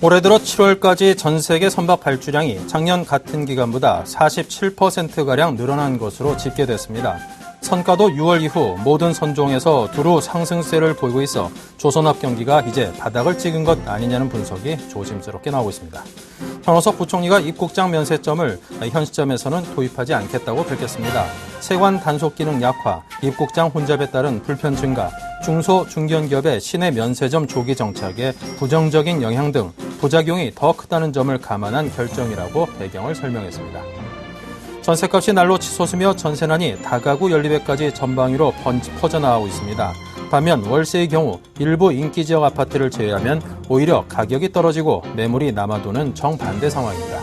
올해 들어 7월까지 전 세계 선박 발주량이 작년 같은 기간보다 47%가량 늘어난 것으로 집계됐습니다. 선가도 6월 이후 모든 선종에서 두루 상승세를 보이고 있어 조선업 경기가 이제 바닥을 찍은 것 아니냐는 분석이 조심스럽게 나오고 있습니다. 현호석 부총리가 입국장 면세점을 현 시점에서는 도입하지 않겠다고 밝혔습니다. 세관 단속 기능 약화, 입국장 혼잡에 따른 불편 증가, 중소, 중견기업의 시내 면세점 조기 정착에 부정적인 영향 등 부작용이 더 크다는 점을 감안한 결정이라고 배경을 설명했습니다. 전셋값이 날로 치솟으며 전세난이 다가구 연립에까지 전방위로 퍼져나가고 있습니다. 반면 월세의 경우 일부 인기지역 아파트를 제외하면 오히려 가격이 떨어지고 매물이 남아도는 정반대 상황입니다.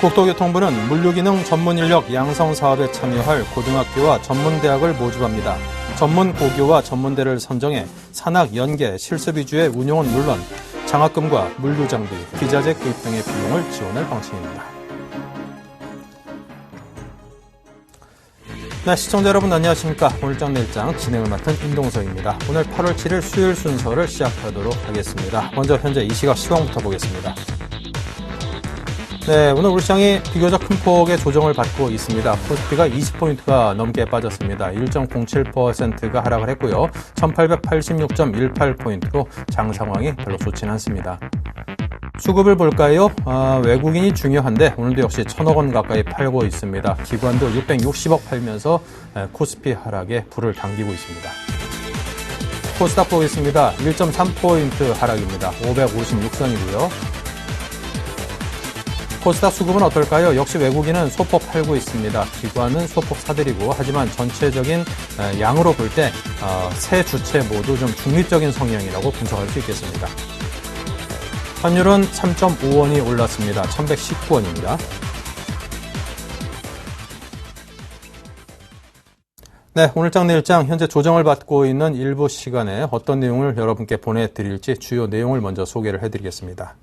국토교통부는 물류기능 전문인력 양성 사업에 참여할 고등학교와 전문대학을 모집합니다. 전문 고교와 전문대를 선정해 산학, 연계, 실습 위주의 운용은 물론 장학금과 물류장비, 기자재 구입 등의 비용을 지원할 방침입니다. 네, 시청자 여러분 안녕하십니까. 오늘장 내일장 진행을 맡은 임동석입니다. 오늘 8월 7일 수요일 순서를 시작하도록 하겠습니다. 먼저 현재 이 시각 시황부터 보겠습니다. 네, 오늘 우리 시장이 비교적 큰 폭의 조정을 받고 있습니다. 코스피가 20포인트가 넘게 빠졌습니다. 1.07%가 하락을 했고요. 1886.18포인트로 장 상황이 별로 좋지는 않습니다. 수급을 볼까요? 외국인이 중요한데 오늘도 역시 1,000억 원 가까이 팔고 있습니다. 기관도 660억 팔면서 코스피 하락에 불을 당기고 있습니다. 코스닥 보겠습니다. 1.3포인트 하락입니다. 556선이고요. 코스닥 수급은 어떨까요? 역시 외국인은 소폭 팔고 있습니다. 기관은 소폭 사들이고 하지만 전체적인 양으로 볼 때 세 주체 모두 좀 중립적인 성향이라고 분석할 수 있겠습니다. 환율은 3.5원이 올랐습니다. 1119원입니다. 네, 오늘장 내일장 현재 조정을 받고 있는 일부 시간에 어떤 내용을 여러분께 보내드릴지 주요 내용을 먼저 소개를 해드리겠습니다.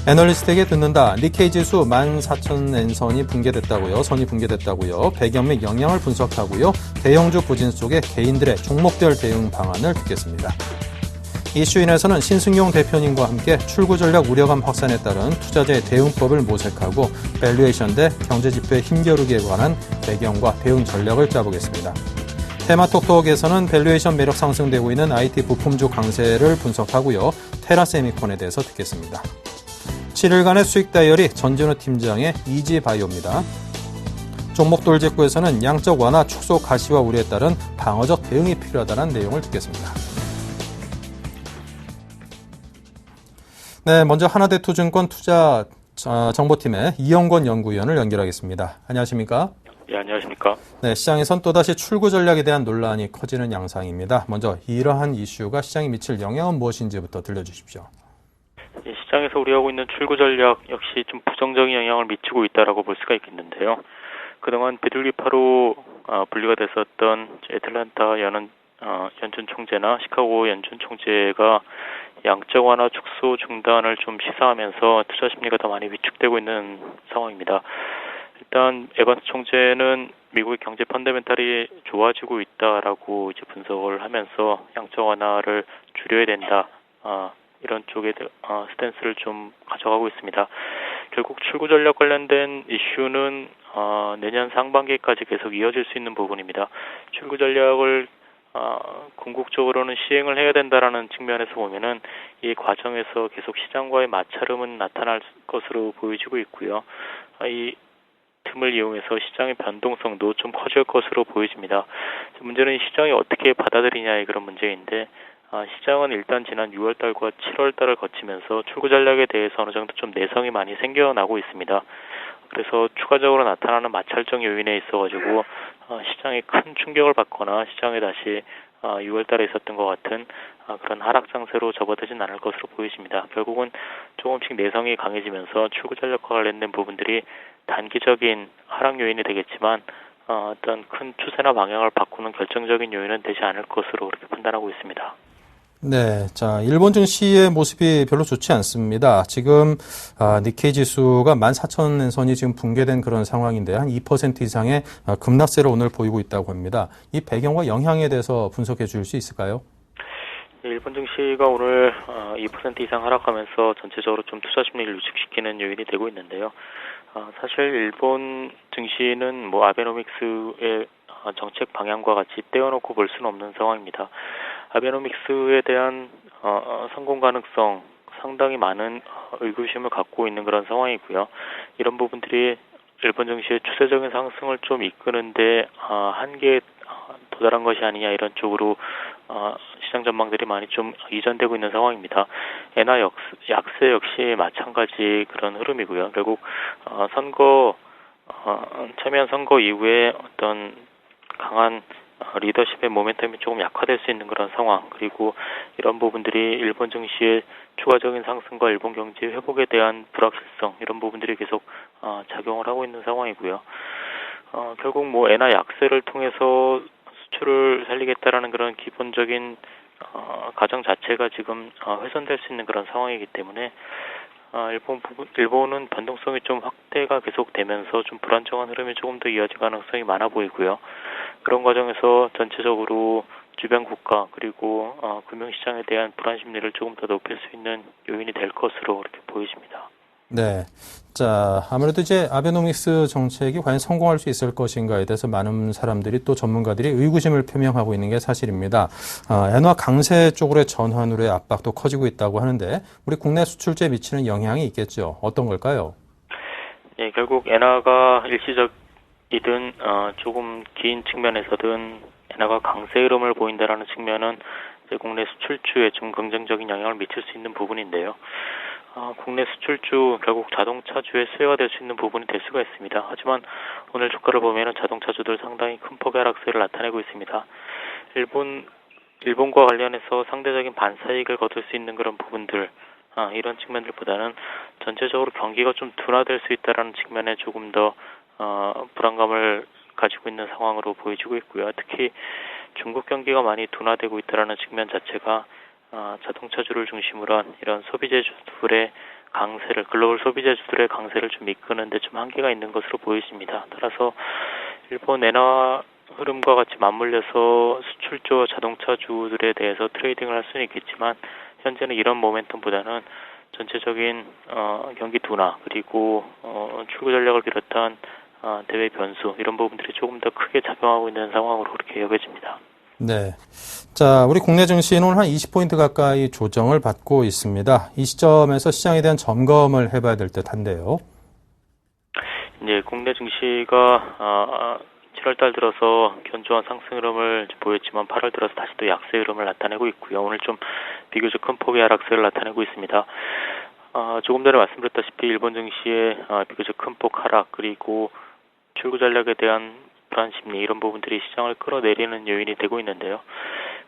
애널리스트에게 듣는다. 니케이 지수 14,000엔선이 붕괴됐다고요. 선이 붕괴됐다고요. 배경 및 영향을 분석하고요. 대형주 부진 속에 개인들의 종목별 대응 방안을 듣겠습니다. 이슈인에서는 신승용 대표님과 함께 출구 전략 우려감 확산에 따른 투자자의 대응법을 모색하고 밸류에이션 대 경제지표의 힘겨루기에 관한 배경과 대응 전략을 짜보겠습니다. 테마톡톡에서는 밸류에이션 매력 상승되고 있는 IT 부품주 강세를 분석하고요. 테라세미콘에 대해서 듣겠습니다. 7일간의 수익 다이어리 전진우 팀장의 이지바이오입니다. 종목 돌직구에서는 양적 완화 축소 가시화 우려에 따른 방어적 대응이 필요하다는 내용을 듣겠습니다. 네, 먼저 하나대투증권 투자 정보팀의 이영권 연구위원을 연결하겠습니다. 안녕하십니까? 예, 안녕하십니까? 네, 시장에선 또다시 출구 전략에 대한 논란이 커지는 양상입니다. 먼저 이러한 이슈가 시장에 미칠 영향은 무엇인지부터 들려주십시오. 예, 시장에서 우려하고 있는 출구 전략 역시 좀 부정적인 영향을 미치고 있다라고 볼 수가 있겠는데요. 그동안 비둘기파로 분류가 됐었던 애틀랜타 연준 총재나 시카고 연준 총재가 양적 완화 축소 중단을 좀 시사하면서 투자 심리가 더 많이 위축되고 있는 상황입니다. 일단 에반스 총재는 미국의 경제 펀더멘탈이 좋아지고 있다라고 이제 분석을 하면서 양적 완화를 줄여야 된다. 이런 쪽에 스탠스를 좀 가져가고 있습니다. 결국 출구 전략 관련된 이슈는 내년 상반기까지 계속 이어질 수 있는 부분입니다. 출구 전략을 궁극적으로는 시행을 해야 된다라는 측면에서 보면은 이 과정에서 계속 시장과의 마찰음은 나타날 것으로 보여지고 있고요. 이 틈을 이용해서 시장의 변동성도 좀 커질 것으로 보여집니다. 문제는 시장이 어떻게 받아들이냐의 그런 문제인데 시장은 일단 지난 6월달과 7월달을 거치면서 출구 전략에 대해서 어느 정도 좀 내성이 많이 생겨나고 있습니다. 그래서 추가적으로 나타나는 마찰적 요인에 있어가지고 시장이 큰 충격을 받거나 시장에 다시 6월달에 있었던 것 같은 그런 하락 장세로 접어들진 않을 것으로 보여집니다. 결국은 조금씩 내성이 강해지면서 출구 전략과 관련된 부분들이 단기적인 하락 요인이 되겠지만 어떤 큰 추세나 방향을 바꾸는 결정적인 요인은 되지 않을 것으로 그렇게 판단하고 있습니다. 네, 자, 일본 증시의 모습이 별로 좋지 않습니다. 지금 니케이 지수가 14,000엔선이 지금 붕괴된 그런 상황인데 한 2% 이상의 급락세를 오늘 보이고 있다고 합니다. 이 배경과 영향에 대해서 분석해 줄 수 있을까요? 일본 증시가 오늘 2% 이상 하락하면서 전체적으로 좀 투자 심리를 위축시키는 요인이 되고 있는데요. 사실 일본 증시는 뭐 아베노믹스의 정책 방향과 같이 떼어놓고 볼 수는 없는 상황입니다. 아베노믹스에 대한 성공 가능성 상당히 많은 의구심을 갖고 있는 그런 상황이고요. 이런 부분들이 일본 증시의 추세적인 상승을 좀 이끄는데 한계에 도달한 것이 아니냐 이런 쪽으로 시장 전망들이 많이 좀 이전되고 있는 상황입니다. 엔화 약세 역시 마찬가지 그런 흐름이고요. 결국 참여한 선거 이후에 어떤 강한 리더십의 모멘텀이 조금 약화될 수 있는 그런 상황, 그리고 이런 부분들이 일본 증시의 추가적인 상승과 일본 경제 회복에 대한 불확실성, 이런 부분들이 계속 작용을 하고 있는 상황이고요. 결국 뭐 엔화 약세를 통해서 수출을 살리겠다라는 그런 기본적인 가정 자체가 지금 훼손될 수 있는 그런 상황이기 때문에 일본은 변동성이 좀 확대가 계속되면서 좀 불안정한 흐름이 조금 더 이어질 가능성이 많아 보이고요. 그런 과정에서 전체적으로 주변 국가 그리고 금융시장에 대한 불안 심리를 조금 더 높일 수 있는 요인이 될 것으로 그렇게 보여집니다. 네. 자, 아무래도 이제 아베노믹스 정책이 과연 성공할 수 있을 것인가에 대해서 많은 사람들이 또 전문가들이 의구심을 표명하고 있는 게 사실입니다. 엔화 강세 쪽으로의 전환으로의 압박도 커지고 있다고 하는데 우리 국내 수출주에 미치는 영향이 있겠죠. 어떤 걸까요? 예, 결국 엔화가 일시적이든 조금 긴 측면에서든 엔화가 강세 흐름을 보인다라는 측면은 이제 국내 수출주에 좀 긍정적인 영향을 미칠 수 있는 부분인데요. 국내 수출주, 결국 자동차주의 수혜가 될 수 있는 부분이 될 수가 있습니다. 하지만 오늘 주가를 보면은 자동차주들 상당히 큰 폭의 하락세를 나타내고 있습니다. 일본과 관련해서 상대적인 반사이익을 거둘 수 있는 그런 부분들, 이런 측면들보다는 전체적으로 경기가 좀 둔화될 수 있다라는 측면에 조금 더 불안감을 가지고 있는 상황으로 보여지고 있고요. 특히 중국 경기가 많이 둔화되고 있다라는 측면 자체가 자동차주를 중심으로 한 이런 소비재주들의 강세를, 글로벌 소비재주들의 강세를 좀 이끄는데 좀 한계가 있는 것으로 보여집니다. 따라서 일본 엔화 흐름과 같이 맞물려서 수출주 자동차주들에 대해서 트레이딩을 할 수는 있겠지만 현재는 이런 모멘텀보다는 전체적인 경기 둔화 그리고 출구 전략을 비롯한 대외 변수, 이런 부분들이 조금 더 크게 작용하고 있는 상황으로 그렇게 여겨집니다. 네. 자, 우리 국내 증시는 오늘 한 20포인트 가까이 조정을 받고 있습니다. 이 시점에서 시장에 대한 점검을 해봐야 될 듯한데요. 이제 국내 증시가 7월달 들어서 견조한 상승 흐름을 보였지만 8월 들어서 다시 또 약세 흐름을 나타내고 있고요. 오늘 좀 비교적 큰 폭의 하락세를 나타내고 있습니다. 조금 전에 말씀드렸다시피 일본 증시의 비교적 큰 폭 하락, 그리고 출구 전략에 대한 불안 심리, 이런 부분들이 시장을 끌어내리는 요인이 되고 있는데요.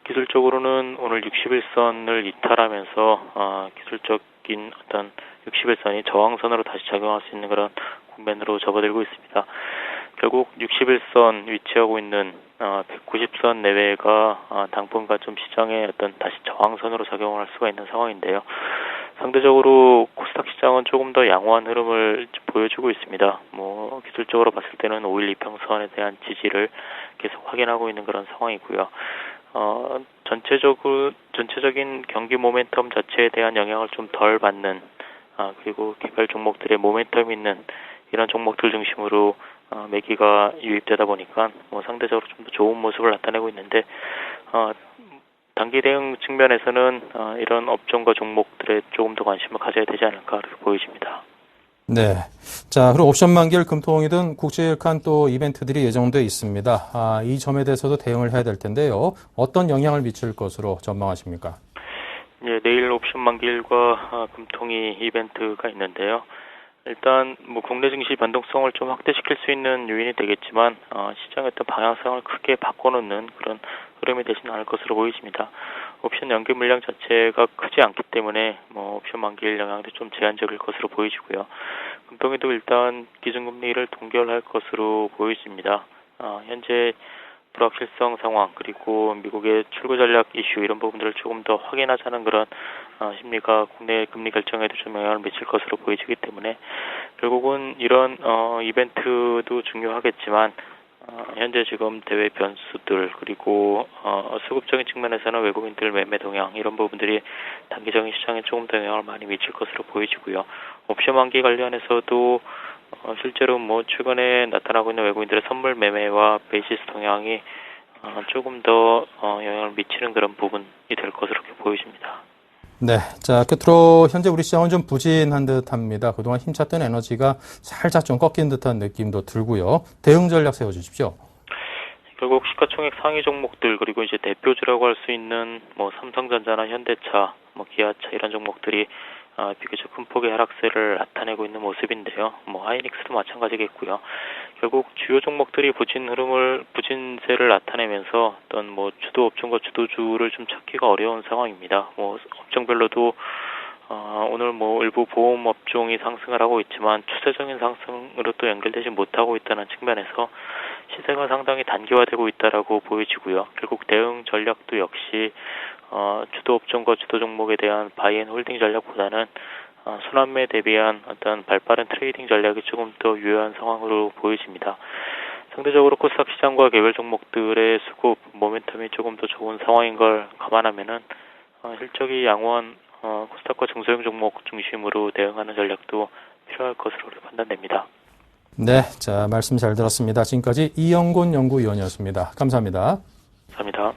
기술적으로는 오늘 60일선을 이탈하면서 기술적인 어떤 60일선이 저항선으로 다시 작용할 수 있는 그런 국면으로 접어들고 있습니다. 결국 60일선 위치하고 있는 190선 내외가 당분간 좀 시장에 어떤 다시 저항선으로 작용할 수가 있는 상황인데요. 상대적으로 코스닥 시장은 조금 더 양호한 흐름을 보여주고 있습니다. 뭐 기술적으로 봤을 때는 5일 이평선에 대한 지지를 계속 확인하고 있는 그런 상황이고요. 전체적인 경기 모멘텀 자체에 대한 영향을 좀 덜 받는, 그리고 개별 종목들의 모멘텀 있는 이런 종목들 중심으로 매기가 유입되다 보니까 뭐 상대적으로 좀 더 좋은 모습을 나타내고 있는데, 단기 대응 측면에서는 이런 업종과 종목들에 조금 더 관심을 가져야 되지 않을까 그렇게 보여집니다. 네. 자, 그리고 옵션 만기일 금통이든 국제일간 또 이벤트들이 예정돼 있습니다. 이 점에 대해서도 대응을 해야 될 텐데요. 어떤 영향을 미칠 것으로 전망하십니까? 예, 내일 옵션 만기일과 금통이 이벤트가 있는데요. 일단 뭐 국내 증시 변동성을 좀 확대시킬 수 있는 요인이 되겠지만 시장의 어떤 방향성을 크게 바꿔놓는 그런 흐름이 되지는 않을 것으로 보이집니다. 옵션 연기 물량 자체가 크지 않기 때문에 뭐 옵션 만기일 영향도 좀 제한적일 것으로 보이지고요. 금통위도 일단 기준금리를 동결할 것으로 보여집니다. 현재 불확실성 상황, 그리고 미국의 출구 전략 이슈, 이런 부분들을 조금 더 확인하자는 그런 심리가 국내 금리 결정에도 좀 영향을 미칠 것으로 보이기 때문에 결국은 이런 이벤트도 중요하겠지만 현재 지금 대외 변수들 그리고 수급적인 측면에서는 외국인들 매매 동향 이런 부분들이 단기적인 시장에 조금 더 영향을 많이 미칠 것으로 보여지고요. 옵션 만기 관련해서도 실제로 최근에 나타나고 있는 외국인들의 선물 매매와 베이시스 동향이 조금 더 영향을 미치는 그런 부분이 될 것으로 이렇게 보여집니다. 네. 자, 끝으로 현재 우리 시장은 좀 부진한 듯 합니다. 그동안 힘찼던 에너지가 살짝 좀 꺾인 듯한 느낌도 들고요. 대응 전략 세워주십시오. 결국 시가총액 상위 종목들 그리고 이제 대표주라고 할 수 있는 삼성전자나 현대차, 기아차 이런 종목들이 비교적 큰 폭의 하락세를 나타내고 있는 모습인데요. 하이닉스도 마찬가지겠고요. 결국 주요 종목들이 부진세를 나타내면서 어떤 주도 업종과 주도주를 좀 찾기가 어려운 상황입니다. 업종별로도 오늘 일부 보험 업종이 상승을 하고 있지만 추세적인 상승으로 또 연결되지 못하고 있다는 측면에서 시세가 상당히 단기화되고 있다라고 보여지고요. 결국 대응 전략도 역시 주도 업종과 주도 종목에 대한 바이앤홀딩 전략보다는 순환매에 대비한 어떤 발빠른 트레이딩 전략이 조금 더 유효한 상황으로 보여집니다. 상대적으로 코스닥 시장과 개별 종목들의 수급 모멘텀이 조금 더 좋은 상황인 걸 감안하면은 실적이 양호한 코스닥과 중소형 종목 중심으로 대응하는 전략도 필요할 것으로 판단됩니다. 네, 자, 말씀 잘 들었습니다. 지금까지 이영곤 연구위원이었습니다. 감사합니다. 감사합니다.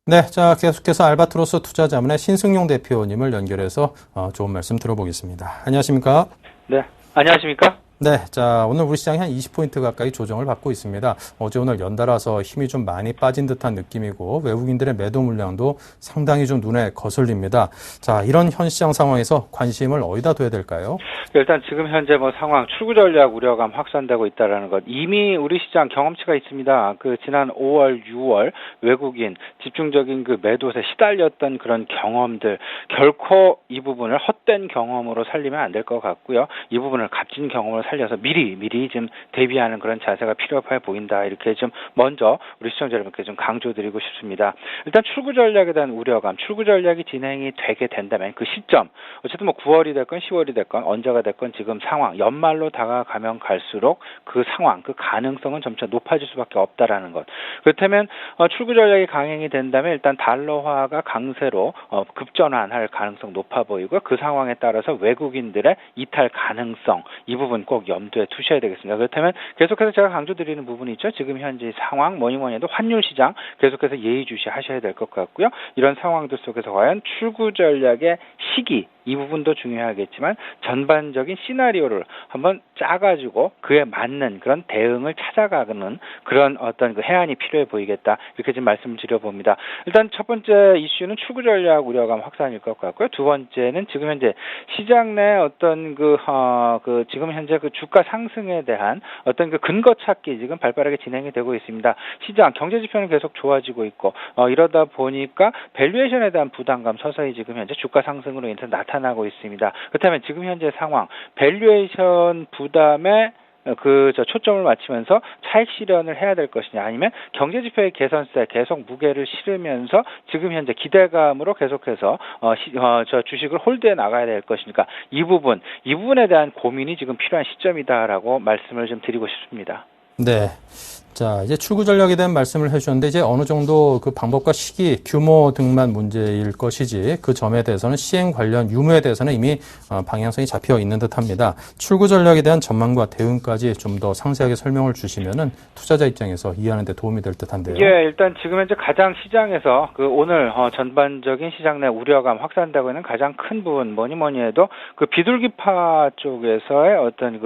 네, 자, 계속해서 알바트로스 투자자문의 신승용 대표님을 연결해서 좋은 말씀 들어보겠습니다. 안녕하십니까? 네, 안녕하십니까? 네, 자, 오늘 우리 시장이 한 20포인트 가까이 조정을 받고 있습니다. 어제 오늘 연달아서 힘이 좀 많이 빠진 듯한 느낌이고 외국인들의 매도 물량도 상당히 좀 눈에 거슬립니다. 자, 이런 현 시장 상황에서 관심을 어디다 둬야 될까요? 일단 지금 현재 상황 출구 전략 우려감 확산되고 있다라는 것. 이미 우리 시장 경험치가 있습니다. 지난 5월, 6월 외국인 집중적인 매도세 시달렸던 그런 경험들 결코 이 부분을 헛된 경험으로 살리면 안 될 것 같고요. 이 부분을 값진 경험으로 살려서 미리 좀 대비하는 그런 자세가 필요해 보인다. 이렇게 좀 먼저 우리 시청자 여러분께 좀 강조드리고 싶습니다. 일단 출구 전략에 대한 우려감, 출구 전략이 진행이 되게 된다면 그 시점, 어쨌든 9월이 됐건 10월이 됐건 언제가 됐건 지금 상황, 연말로 다가가면 갈수록 그 상황, 그 가능성은 점차 높아질 수밖에 없다라는 것. 그렇다면 출구 전략이 강행이 된다면 일단 달러화가 강세로 급전환할 가능성 높아 보이고 그 상황에 따라서 외국인들의 이탈 가능성, 이 부분 꼭 염두에 두셔야 되겠습니다. 그렇다면 계속해서 제가 강조드리는 부분이 있죠. 지금 현재 상황 뭐니 해도 환율 시장 계속해서 예의주시하셔야 될 것 같고요. 이런 상황들 속에서 과연 출구 전략의 시기, 이 부분도 중요하겠지만 전반적인 시나리오를 한번 짜가지고 그에 맞는 그런 대응을 찾아가는 그런 어떤 해안이 필요해 보이겠다. 이렇게 좀 말씀을 드려봅니다. 일단 첫 번째 이슈는 출구 전략 우려감 확산일 것 같고요. 두 번째는 지금 현재 시장 내 어떤 지금 현재 주가 상승에 대한 어떤 근거 찾기 지금 발빠르게 진행이 되고 있습니다. 시장 경제 지표는 계속 좋아지고 있고 이러다 보니까 밸류에이션에 대한 부담감 서서히 지금 현재 주가 상승으로 인해서 나타나고 있습니다. 그렇다면 지금 현재 상황 밸류에이션 부담에 초점을 맞추면서 차익 실현을 해야 될 것이냐 아니면 경제지표의 개선세 계속 무게를 실으면서 지금 현재 기대감으로 계속해서 주식을 홀드해 나가야 될 것이니까 이 부분에 대한 고민이 지금 필요한 시점이다라고 말씀을 좀 드리고 싶습니다. 네. 자, 이제 출구 전략에 대한 말씀을 해주셨는데 이제 어느 정도 그 방법과 시기, 규모 등만 문제일 것이지 그 점에 대해서는 시행 관련 유무에 대해서는 이미 방향성이 잡혀 있는 듯합니다. 출구 전략에 대한 전망과 대응까지 좀 더 상세하게 설명을 주시면은 투자자 입장에서 이해하는 데 도움이 될 듯한데요. 예, 일단 지금 현재 가장 시장에서 오늘 전반적인 시장 내 우려감 확산되고 있는 가장 큰 부분 뭐니 해도 비둘기파 쪽에서의 어떤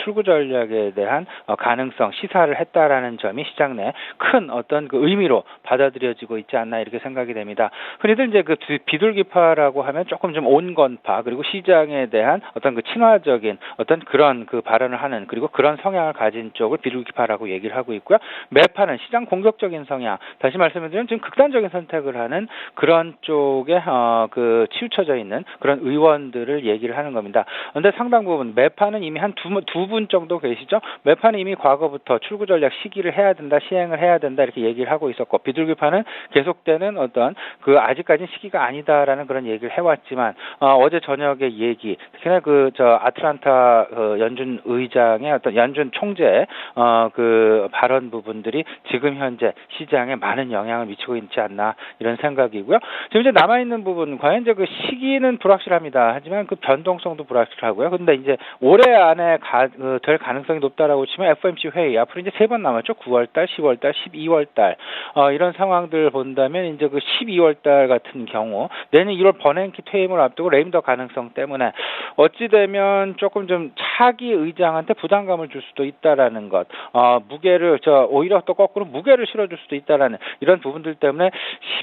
출구 전략에 대한 가능성 시사를 했다라는 점이 시장 내 큰 어떤 의미로 받아들여지고 있지 않나 이렇게 생각이 됩니다. 흔히들 이제 비둘기파라고 하면 조금 좀 온건파 그리고 시장에 대한 어떤 친화적인 어떤 그런 발언을 하는 그리고 그런 성향을 가진 쪽을 비둘기파라고 얘기를 하고 있고요. 매파는 시장 공격적인 성향, 다시 말씀드리면 지금 극단적인 선택을 하는 그런 쪽에 치우쳐져 있는 그런 의원들을 얘기를 하는 겁니다. 그런데 상당 부분 매파는 이미 한 두 분 정도 계시죠. 매파는 이미 과거부터 출구 전략 시기를 실시를 해야 된다, 시행을 해야 된다 이렇게 얘기를 하고 있었고 비둘기파는 계속되는 어떤 그 아직까지는 시기가 아니다라는 그런 얘기를 해왔지만 어제 저녁의 얘기, 특히나 아틀란타 연준 의장의 어떤 연준 총재의 그 발언 부분들이 지금 현재 시장에 많은 영향을 미치고 있지 않나 이런 생각이고요. 지금 이제 남아 있는 부분 과연 이제 그 시기는 불확실합니다. 하지만 그 변동성도 불확실하고요. 근데 이제 올해 안에 될 가능성이 높다라고 치면 FOMC 회의 앞으로 이제 3번 남았죠. 9월달, 10월달, 12월달 이런 상황들 본다면 이제 그 12월달 같은 경우 내년 1월 버냉키 퇴임을 앞두고 레임더 가능성 때문에 어찌 되면 조금 좀 차기 의장한테 부담감을 줄 수도 있다라는 것, 무게를 오히려 또 거꾸로 무게를 실어줄 수도 있다라는 이런 부분들 때문에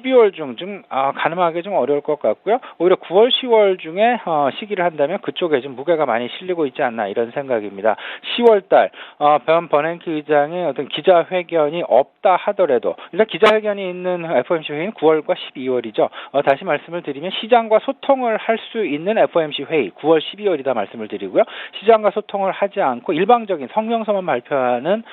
12월 중쯤 가늠하기 좀 어려울 것 같고요. 오히려 9월, 10월 중에 시기를 한다면 그쪽에 좀 무게가 많이 실리고 있지 않나 이런 생각입니다. 10월달 버냉키 의장의 어떤 기자회견이 없다 하더라도 일단 기자회견이 있는 FOMC 회의는 9월과 12월이죠. 다시 말씀을 드리면 시장과 소통을 할 수 있는 FOMC 회의 9월, 12월이다 말씀을 드리고요. 시장과 소통을 하지 않고 일방적인 성명서만 발표하는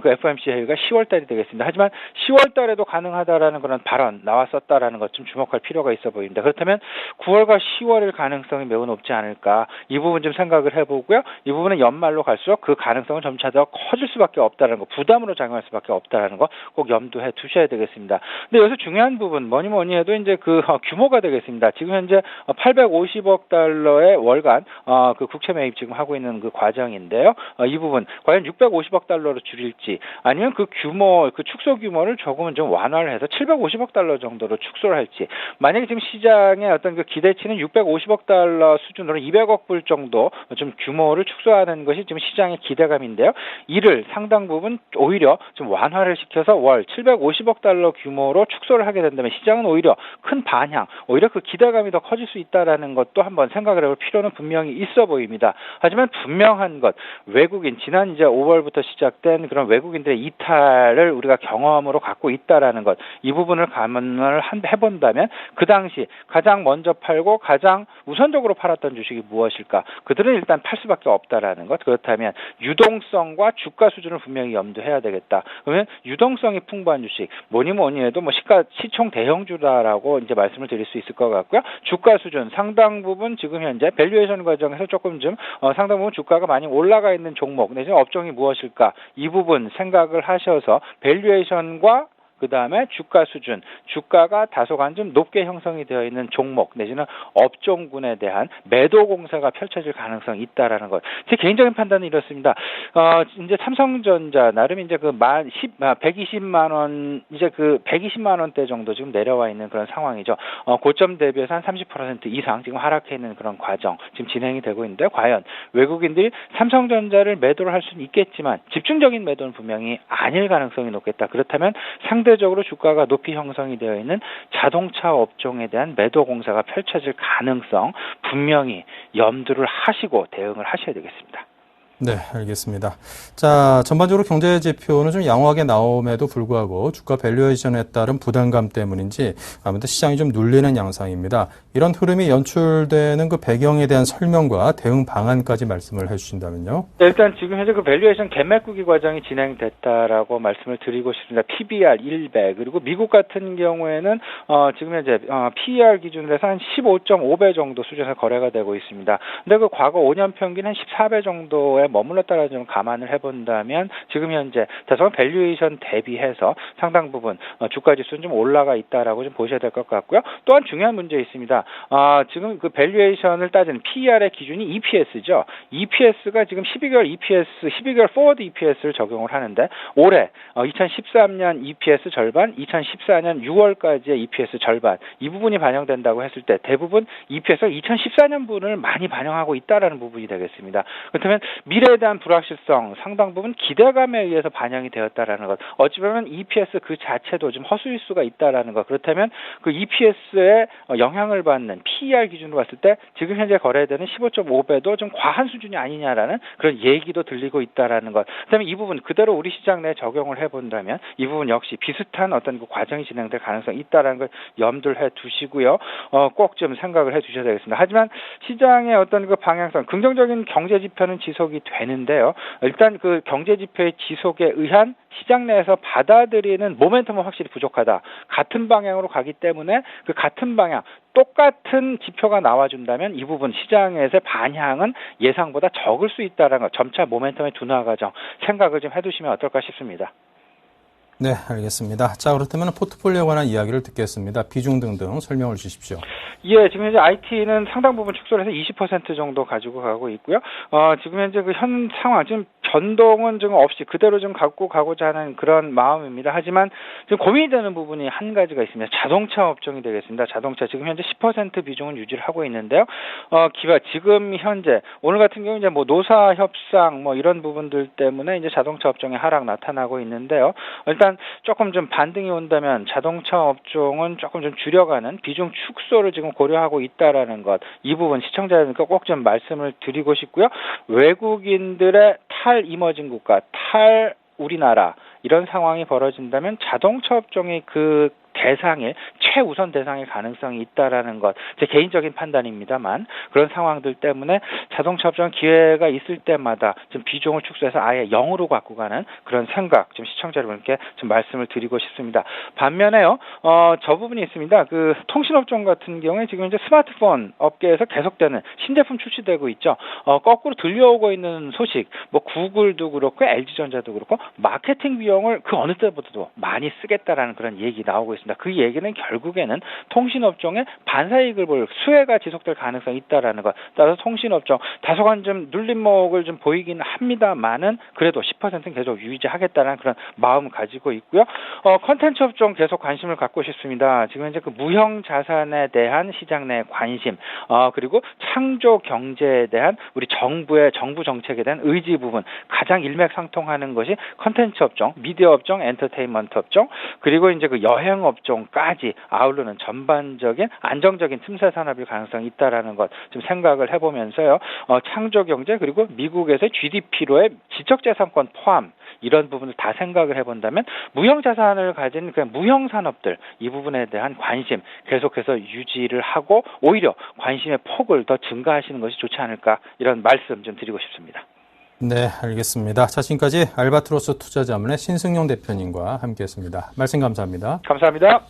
그 FOMC 회의가 10월달이 되겠습니다. 하지만 10월달에도 가능하다라는 그런 발언 나왔었다라는 것 좀 주목할 필요가 있어 보입니다. 그렇다면 9월과 10월일 가능성이 매우 높지 않을까 이 부분 좀 생각을 해보고요. 이 부분은 연말로 갈수록 그 가능성은 점차 더 커질 수밖에 없다는 거, 부담으로 작용할 수밖에 없다는 거 꼭 염두해 두셔야 되겠습니다. 근데 여기서 중요한 부분 뭐니 해도 이제 그 규모가 되겠습니다. 지금 현재 850억 달러의 월간 그 국채 매입 지금 하고 있는 그 과정인데요. 이 부분 과연 650억 달러로 줄일지 아니면 그 규모, 그 축소 규모를 조금은 좀 완화를 해서 750억 달러 정도로 축소를 할지. 만약에 지금 시장의 어떤 그 기대치는 650억 달러 수준으로 200억 불 정도 좀 규모를 축소하는 것이 지금 시장의 기대감인데요. 이를 상당 부분 오히려 좀 완화를 시켜서 월 750억 달러 규모로 축소를 하게 된다면 시장은 오히려 큰 반향, 오히려 그 기대감이 더 커질 수 있다라는 것도 한번 생각을 해볼 필요는 분명히 있어 보입니다. 하지만 분명한 것, 외국인 지난 이제 5월부터 시작된 그런 외국인들의 이탈을 우리가 경험으로 갖고 있다라는 것, 이 부분을 감안을 해본다면 그 당시 가장 먼저 팔고 가장 우선적으로 팔았던 주식이 무엇일까? 그들은 일단 팔 수밖에 없다라는 것. 그렇다면 유동성과 주가 수준을 분명히 염두해야 되겠다. 그러면 유동성이 풍부한 주식, 뭐니 해도 시총 대형주다라고 이제 말씀을 드릴 수 있을 것 같고요. 주가 수준 상당 부분 지금 현재 밸류에이션 과정에서 조금 좀 상당 부분 주가가 많이 올라가 있는 종목 내지는 업종이 무엇일까? 이 부분 생각을 하셔서 밸류에이션과 그 다음에 주가 수준, 주가가 다소간 좀 높게 형성이 되어 있는 종목 내지는 업종군에 대한 매도 공세가 펼쳐질 가능성이 있다라는 것. 제 개인적인 판단은 이렇습니다. 이제 삼성전자 나름 이제 120만 원 이제 120만 원대 정도 지금 내려와 있는 그런 상황이죠. 고점 대비해서 한 30% 이상 지금 하락해 있는 그런 과정 지금 진행이 되고 있는데 과연 외국인들이 삼성전자를 매도를 할 수는 있겠지만 집중적인 매도는 분명히 아닐 가능성이 높겠다. 그렇다면 상대적으로 주가가 높이 형성이 되어 있는 자동차 업종에 대한 매도 공세가 펼쳐질 가능성 분명히 염두를 하시고 대응을 하셔야 되겠습니다. 네, 알겠습니다. 자, 전반적으로 경제 지표는 좀 양호하게 나옴에도 불구하고 주가 밸류에이션에 따른 부담감 때문인지 아무튼 시장이 좀 눌리는 양상입니다. 이런 흐름이 연출되는 그 배경에 대한 설명과 대응 방안까지 말씀을 해주신다면요. 네, 일단 지금 현재 그 밸류에이션 갭매꾸기 과정이 진행됐다라고 말씀을 드리고 싶습니다. PBR 100 그리고 미국 같은 경우에는 지금 현재 PER 기준으로 해서 한 15.5배 정도 수준에서 거래가 되고 있습니다. 근데 그 과거 5년 평균 한 14배 정도의 머물렀다라는 점 감안을 해본다면 지금 현재 다소 밸류에이션 대비해서 상당 부분 주가 지수는 좀 올라가 있다라고 좀 보셔야 될 것 같고요. 또한 중요한 문제 있습니다. 지금 그 밸류에이션을 따지는 PER의 기준이 EPS죠. EPS가 지금 12개월 포워드 EPS를 적용을 하는데 올해 2013년 EPS 절반, 2014년 6월까지의 EPS 절반 이 부분이 반영된다고 했을 때 대부분 EPS가 2014년분을 많이 반영하고 있다라는 부분이 되겠습니다. 그렇다면 미래에 대한 불확실성 상당 부분 기대감에 의해서 반영이 되었다라는 것. 어찌 보면 EPS 그 자체도 좀 허수일 수가 있다라는 것. 그렇다면 그 EPS에 영향을 받는 PER 기준으로 봤을 때 지금 현재 거래되는 15.5배도 좀 과한 수준이 아니냐라는 그런 얘기도 들리고 있다라는 것. 그다음에 이 부분 그대로 우리 시장 내에 적용을 해본다면 이 부분 역시 비슷한 어떤 그 과정이 진행될 가능성이 있다라는 걸 염두를 해 두시고요. 꼭 좀 생각을 해 두셔야 되겠습니다. 하지만 시장의 어떤 그 방향성, 긍정적인 경제 지표는 지속이 되는데요. 일단 그 경제 지표의 지속에 의한 시장 내에서 받아들이는 모멘텀은 확실히 부족하다. 같은 방향으로 가기 때문에 그 같은 방향 똑같은 지표가 나와준다면 이 부분 시장에서의 반향은 예상보다 적을 수 있다는 것, 점차 모멘텀의 둔화 과정 생각을 좀 해두시면 어떨까 싶습니다. 네, 알겠습니다. 자, 그렇다면 포트폴리오에 관한 이야기를 듣겠습니다. 비중 등등 설명을 주십시오. 예, 지금 현재 IT는 상당 부분 축소를 해서 20% 정도 가지고 가고 있고요. 지금 현재 그 현 상황, 지금 변동은 좀 없이 그대로 좀 갖고 가고자 하는 그런 마음입니다. 하지만 지금 고민이 되는 부분이 한 가지가 있습니다. 자동차 업종이 되겠습니다. 자동차 지금 현재 10% 비중은 유지를 하고 있는데요. 지금 현재 오늘 같은 경우 이제 뭐 노사 협상 뭐 이런 부분들 때문에 이제 자동차 업종의 하락 나타나고 있는데요. 일단 조금 좀 반등이 온다면 자동차 업종은 조금 좀 줄여가는 비중 축소를 지금 고려하고 있다라는 것, 이 부분 시청자님께 꼭 좀 말씀을 드리고 싶고요. 외국인들의 탈 이머징 국가, 탈 우리나라 이런 상황이 벌어진다면 자동차 업종의 그 최우선 대상의 가능성이 있다라는 것, 제 개인적인 판단입니다만 그런 상황들 때문에 자동차 업종 기회가 있을 때마다 좀 비중을 축소해서 아예 0으로 갖고 가는 그런 생각 좀 시청자 여러분께 좀 말씀을 드리고 싶습니다. 반면에요, 저 부분이 있습니다. 그 통신업종 같은 경우에 지금 이제 스마트폰 업계에서 계속되는 신제품 출시되고 있죠. 거꾸로 들려오고 있는 소식, 뭐 구글도 그렇고 LG전자도 그렇고 마케팅 비용을 그 어느 때보다도 많이 쓰겠다라는 그런 얘기 나오고 있습니다. 그 얘기는 결국에는 통신업종의 반사이익을 볼 수혜가 지속될 가능성이 있다라는 것. 따라서 통신업종 다소간 좀 눌림목을 좀 보이긴 합니다만은 그래도 10%는 계속 유지하겠다는 그런 마음 가지고 있고요. 컨텐츠 업종 계속 관심을 갖고 싶습니다. 지금 현재 그 무형 자산에 대한 시장 내 관심, 그리고 창조 경제에 대한 우리 정부 정책에 대한 의지 부분 가장 일맥상통하는 것이 컨텐츠 업종, 미디어 업종, 엔터테인먼트 업종, 그리고 이제 그 여행 업종까지 아우르는 전반적인 안정적인 틈새 산업일 가능성이 있다라는 것 좀 생각을 해보면서요. 창조 경제 그리고 미국에서의 GDP로의 지적재산권 포함 이런 부분을 다 생각을 해본다면 무형 자산을 가진 그냥 무형 산업들 이 부분에 대한 관심 계속해서 유지를 하고 오히려 관심의 폭을 더 증가하시는 것이 좋지 않을까 이런 말씀 좀 드리고 싶습니다. 네, 알겠습니다. 자, 지금까지 알바트로스 투자자문의 신승용 대표님과 함께했습니다. 말씀 감사합니다. 감사합니다.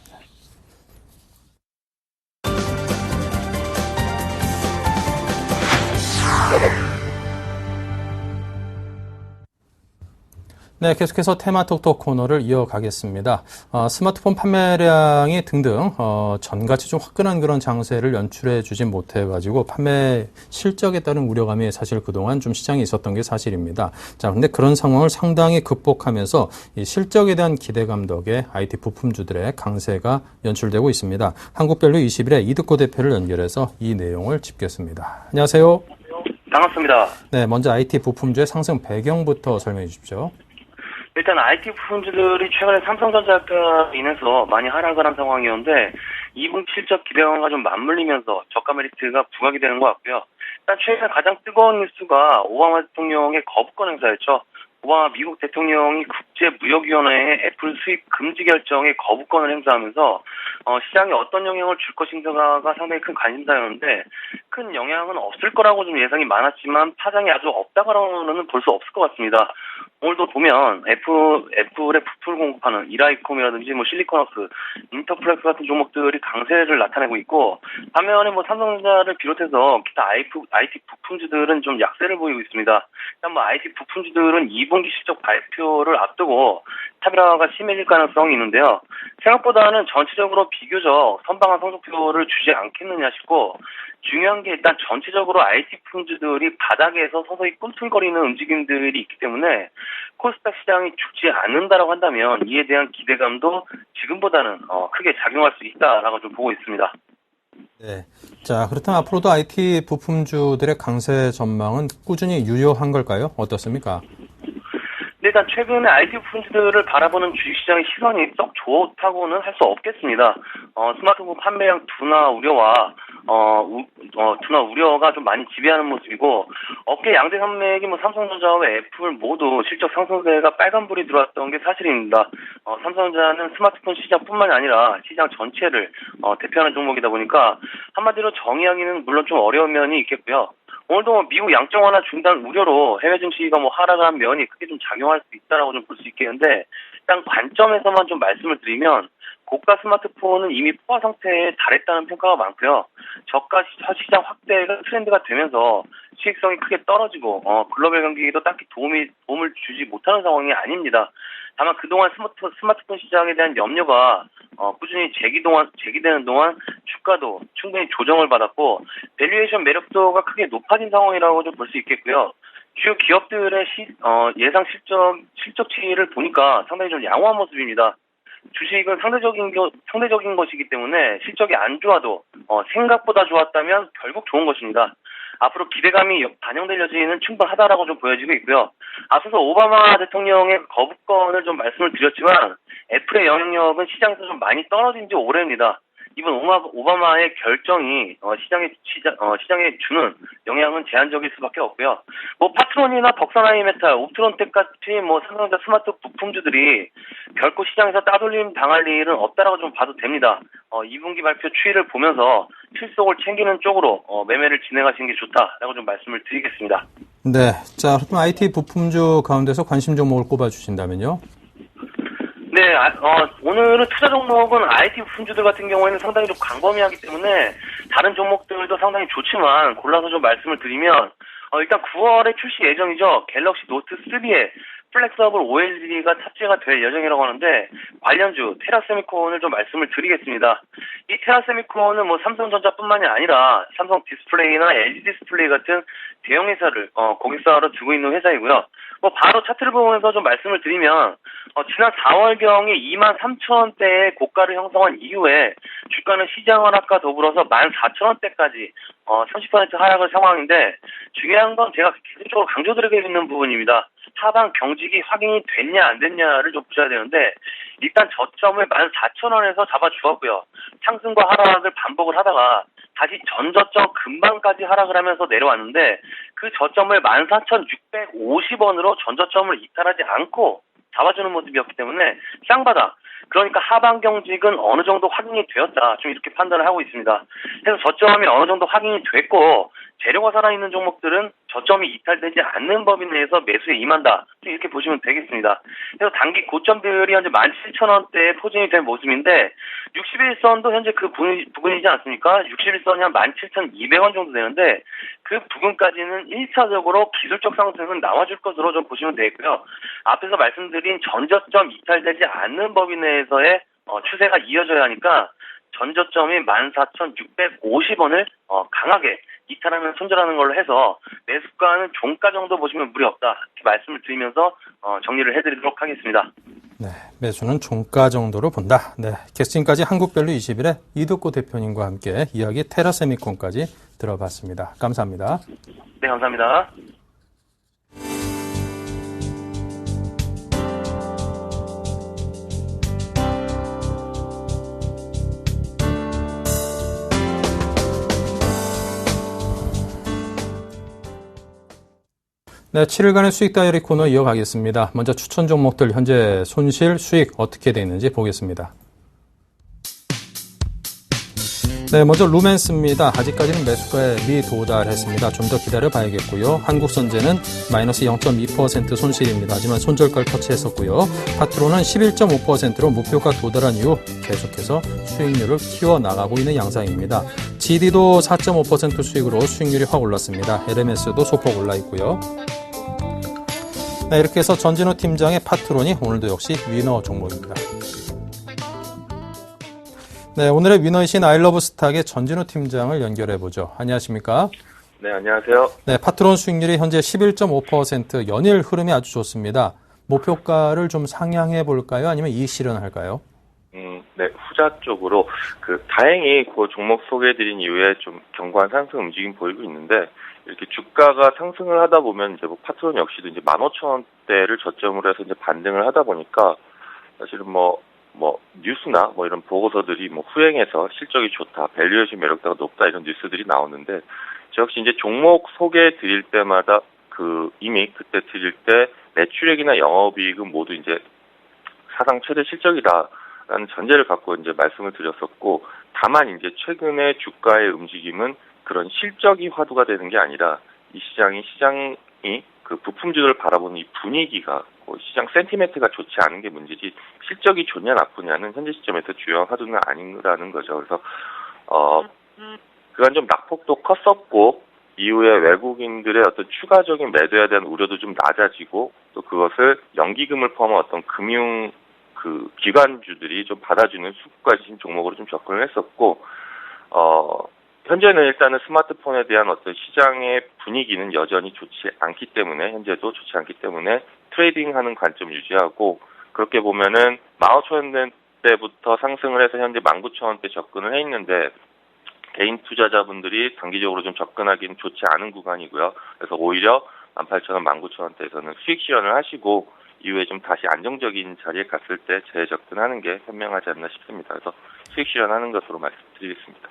네, 계속해서 테마톡톡 코너를 이어가겠습니다. 스마트폰 판매량이 등등 전같이 좀 화끈한 그런 장세를 연출해 주진 못해가지고 판매 실적에 따른 우려감이 사실 그동안 좀 시장에 있었던 게 사실입니다. 자, 근데 그런 상황을 상당히 극복하면서 이 실적에 대한 기대감 덕에 IT 부품주들의 강세가 연출되고 있습니다. 한국밸류 21의 이득고 대표를 연결해서 이 내용을 짚겠습니다. 안녕하세요. 반갑습니다. 네, 먼저 IT 부품주의 상승 배경부터 설명해 주십시오. 일단 IT 부품주들이 최근에 삼성전자가 인해서 많이 하락을 한 상황이었는데 2분기 실적 기대감과 좀 맞물리면서 저가 메리트가 부각이 되는 것 같고요. 일단 최근에 가장 뜨거운 뉴스가 오바마 대통령의 거부권 행사였죠. 오바마 미국 대통령이 국제무역위원회에 애플 수입 금지 결정에 거부권을 행사하면서 시장에 어떤 영향을 줄 것인가가 상당히 큰 관심사였는데 큰 영향은 없을 거라고 좀 예상이 많았지만 파장이 아주 없다고는 볼 수 없을 것 같습니다. 오늘도 보면 애플의 부품을 공급하는 이라이콤이라든지 뭐 실리콘워크, 인터플렉스 같은 종목들이 강세를 나타내고 있고 반면에 뭐 삼성전자를 비롯해서 기타 IT 부품주들은 좀 약세를 보이고 있습니다. 일단 뭐 IT 부품주들은 2분기 실적 발표를 앞두고 차별화가 심해질 가능성이 있는데요. 생각보다는 전체적으로 비교적 선방한 성적표를 주지 않겠느냐 싶고 중요한 게 일단 전체적으로 IT 부품주들이 바닥에서 서서히 꿈틀거리는 움직임들이 있기 때문에 코스닥 시장이 죽지 않는다라고 한다면 이에 대한 기대감도 지금보다는 크게 작용할 수 있다라고 좀 보고 있습니다. 네. 자, 그렇다면 앞으로도 IT 부품주들의 강세 전망은 꾸준히 유효한 걸까요? 어떻습니까? 일단 최근에 IT 부품주들을 바라보는 주식시장의 시선이 썩 좋다고는 할 수 없겠습니다. 스마트폰 판매량 둔화 우려와 둔화 우려가 좀 많이 지배하는 모습이고 업계 양대 산맥이 뭐 삼성전자와 애플 모두 실적 상승세가 빨간불이 들어왔던 게 사실입니다. 삼성전자는 스마트폰 시장뿐만이 아니라 시장 전체를 대표하는 종목이다 보니까 한마디로 정의하기는 물론 좀 어려운 면이 있겠고요. 오늘도 미국 양적 완화 중단 우려로 해외 증시가 하락한 면이 크게 좀 작용할 수 있다라고 좀 볼 수 있겠는데, 일단 관점에서만 좀 말씀을 드리면 고가 스마트폰은 이미 포화 상태에 달했다는 평가가 많고요. 저가 시장 확대가 트렌드가 되면서 수익성이 크게 떨어지고 글로벌 경기에도 딱히 도움을 주지 못하는 상황이 아닙니다. 다만 그동안 스마트폰 시장에 대한 염려가 꾸준히 제기되는 동안 주가도 충분히 조정을 받았고 밸류에이션 매력도가 크게 높아진 상황이라고 좀 볼 수 있겠고요. 주요 기업들의 예상 실적치를 보니까 상당히 좀 양호한 모습입니다. 주식은 상대적인 것이기 때문에 실적이 안 좋아도 생각보다 좋았다면 결국 좋은 것입니다. 앞으로 기대감이 반영될 여지는 충분하다라고 좀 보여지고 있고요. 앞서서 오바마 대통령의 거부권을 좀 말씀을 드렸지만 애플의 영향력은 시장에서 좀 많이 떨어진 지 오래입니다. 이번 오바마의 결정이 시장에 주는 영향은 제한적일 수밖에 없고요. 파트론이나 덕선아이메탈, 옵트론텍 같은 삼성전자 스마트 부품주들이 결코 시장에서 따돌림 당할 일은 없다라고 좀 봐도 됩니다. 2분기 발표 추이를 보면서 실속을 챙기는 쪽으로 매매를 진행하시는 게 좋다라고 좀 말씀을 드리겠습니다. 네, 자 그럼 IT 부품주 가운데서 관심 종목을 꼽아주신다면요? 네, 오늘은 투자 종목은 IT 부품주들 같은 경우에는 상당히 좀 광범위하기 때문에 다른 종목들도 상당히 좋지만 골라서 좀 말씀을 드리면 일단 9월에 출시 예정이죠. 갤럭시 노트 3에 플렉서블 OLED가 탑재가 될 예정이라고 하는데 관련주 테라세미콘을 좀 말씀을 드리겠습니다. 이 테라세미콘은 삼성전자뿐만이 아니라 삼성 디스플레이나 LG 디스플레이 같은 대형 회사를 고객사로 두고 있는 회사이고요. 바로 차트를 보면서 좀 말씀을 드리면 지난 4월경에 23,000원대의 고가를 형성한 이후에 주가는 시장 하락과 더불어서 14,000원대까지 30% 하락을 상황인데 중요한 건 제가 계속적으로 강조드리고 있는 부분입니다. 하방 경직이 확인이 됐냐 안 됐냐를 좀 보셔야 되는데 일단 저점을 14,000원에서 잡아주었고요. 상승과 하락을 반복을 하다가 다시 전저점 근방까지 하락을 하면서 내려왔는데 그 저점을 14,650원으로 전저점을 이탈하지 않고 잡아주는 모습이었기 때문에 쌍바닥, 그러니까 하방 경직은 어느 정도 확인이 되었다, 좀 이렇게 판단을 하고 있습니다. 그래서 저점이 어느 정도 확인이 됐고 재료가 살아있는 종목들은 저점이 이탈되지 않는 범위 내에서 매수에 임한다, 좀 이렇게 보시면 되겠습니다. 그래서 단기 고점들이 현재 17,000원대에 포진이 된 모습인데 61선도 현재 그 부근이지 않습니까? 61선이 한 17,200원 정도 되는데 그 부근까지는 1차적으로 기술적 상승은 나와줄 것으로 좀 보시면 되겠고요. 앞에서 말씀드린 전저점 이탈되지 않는 범위 내에서의 추세가 이어져야 하니까 전저점이 14,650원을 강하게 이탈하면 손절하는 걸로 해서 매수가는 종가 정도 보시면 무리 없다, 이렇게 말씀을 드리면서 정리를 해드리도록 하겠습니다. 네, 매수는 종가 정도로 본다. 네, 캐스팅까지 한국밸류 21의 이득고 대표님과 함께 이야기 테라세미콘까지 들어봤습니다. 감사합니다. 네, 감사합니다. 네, 7일간의 수익 다이어리 코너 이어가겠습니다. 먼저 추천 종목들 현재 손실, 수익 어떻게 되어 있는지 보겠습니다. 네, 먼저 루멘스입니다. 아직까지는 매수가에 미도달했습니다. 좀 더 기다려 봐야겠고요. 한국선제는 마이너스 0.2% 손실입니다. 하지만 손절가를 터치했었고요. 파트론은 11.5%로 목표가 도달한 이후 계속해서 수익률을 키워나가고 있는 양상입니다. GD도 4.5% 수익으로 수익률이 확 올랐습니다. LMS도 소폭 올라 있고요. 네, 이렇게 해서 전진우 팀장의 파트론이 오늘도 역시 위너 종목입니다. 네, 오늘의 위너이신 아이러브스탁의 전진우 팀장을 연결해보죠. 안녕하십니까? 네, 안녕하세요. 네, 파트론 수익률이 현재 11.5%, 연일 흐름이 아주 좋습니다. 목표가를 좀 상향해 볼까요? 아니면 이익 실현할까요? 네, 후자 쪽으로 다행히 그 종목 소개해드린 이후에 좀 견고한 상승 움직임 보이고 있는데, 이렇게 주가가 상승을 하다 보면 이제 파트론 역시도 이제 15,000원대를 저점으로 해서 이제 반등을 하다 보니까 사실은 뉴스나 이런 보고서들이 후행해서 실적이 좋다, 밸류에이션 매력도가 높다, 이런 뉴스들이 나오는데, 저 역시 이제 종목 소개해 드릴 때마다 이미 그때 드릴 때 매출액이나 영업이익은 모두 이제 사상 최대 실적이다라는 전제를 갖고 이제 말씀을 드렸었고, 다만 이제 최근에 주가의 움직임은 그런 실적이 화두가 되는 게 아니라 이 시장이 그 부품주를 바라보는 이 분위기가 시장 센티멘트가 좋지 않은 게 문제지 실적이 좋냐 나쁘냐는 현재 시점에서 주요한 화두는 아니라는 거죠. 그래서 그간 좀 낙폭도 컸었고 이후에 외국인들의 어떤 추가적인 매도에 대한 우려도 좀 낮아지고 또 그것을 연기금을 포함한 어떤 금융 그 기관주들이 좀 받아주는 수급가진 종목으로 좀 접근을 했었고 현재는 일단은 스마트폰에 대한 어떤 시장의 분위기는 여전히 좋지 않기 때문에 현재도 좋지 않기 때문에 트레이딩하는 관점 유지하고 그렇게 보면은 15,000원대부터 상승을 해서 현재 19,000원대 접근을 해 있는데 개인 투자자분들이 단기적으로 좀 접근하기는 좋지 않은 구간이고요. 그래서 오히려 18,000원, 19,000원대에서는 수익 실현을 하시고 이후에 좀 다시 안정적인 자리에 갔을 때 재접근하는 게 현명하지 않나 싶습니다. 그래서 수익 실현하는 것으로 말씀드리겠습니다.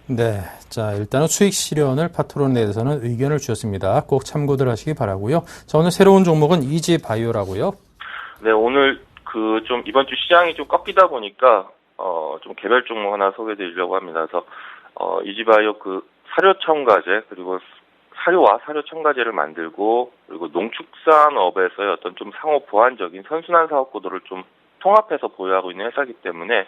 네, 자 일단은 수익 실현을 파트론에 대해서는 의견을 주셨습니다. 꼭 참고들 하시기 바라고요. 자 오늘 새로운 종목은 이지바이오라고요. 네, 오늘 그 좀 이번 주 시장이 좀 꺾이다 보니까 좀 개별 종목 하나 소개드리려고 합니다. 그래서 이지바이오 그 사료 첨가제 그리고 사료와 사료 첨가제를 만들고 그리고 농축산업에서의 어떤 좀 상호 보완적인 선순환 사업 구도를 좀 통합해서 보유하고 있는 회사이기 때문에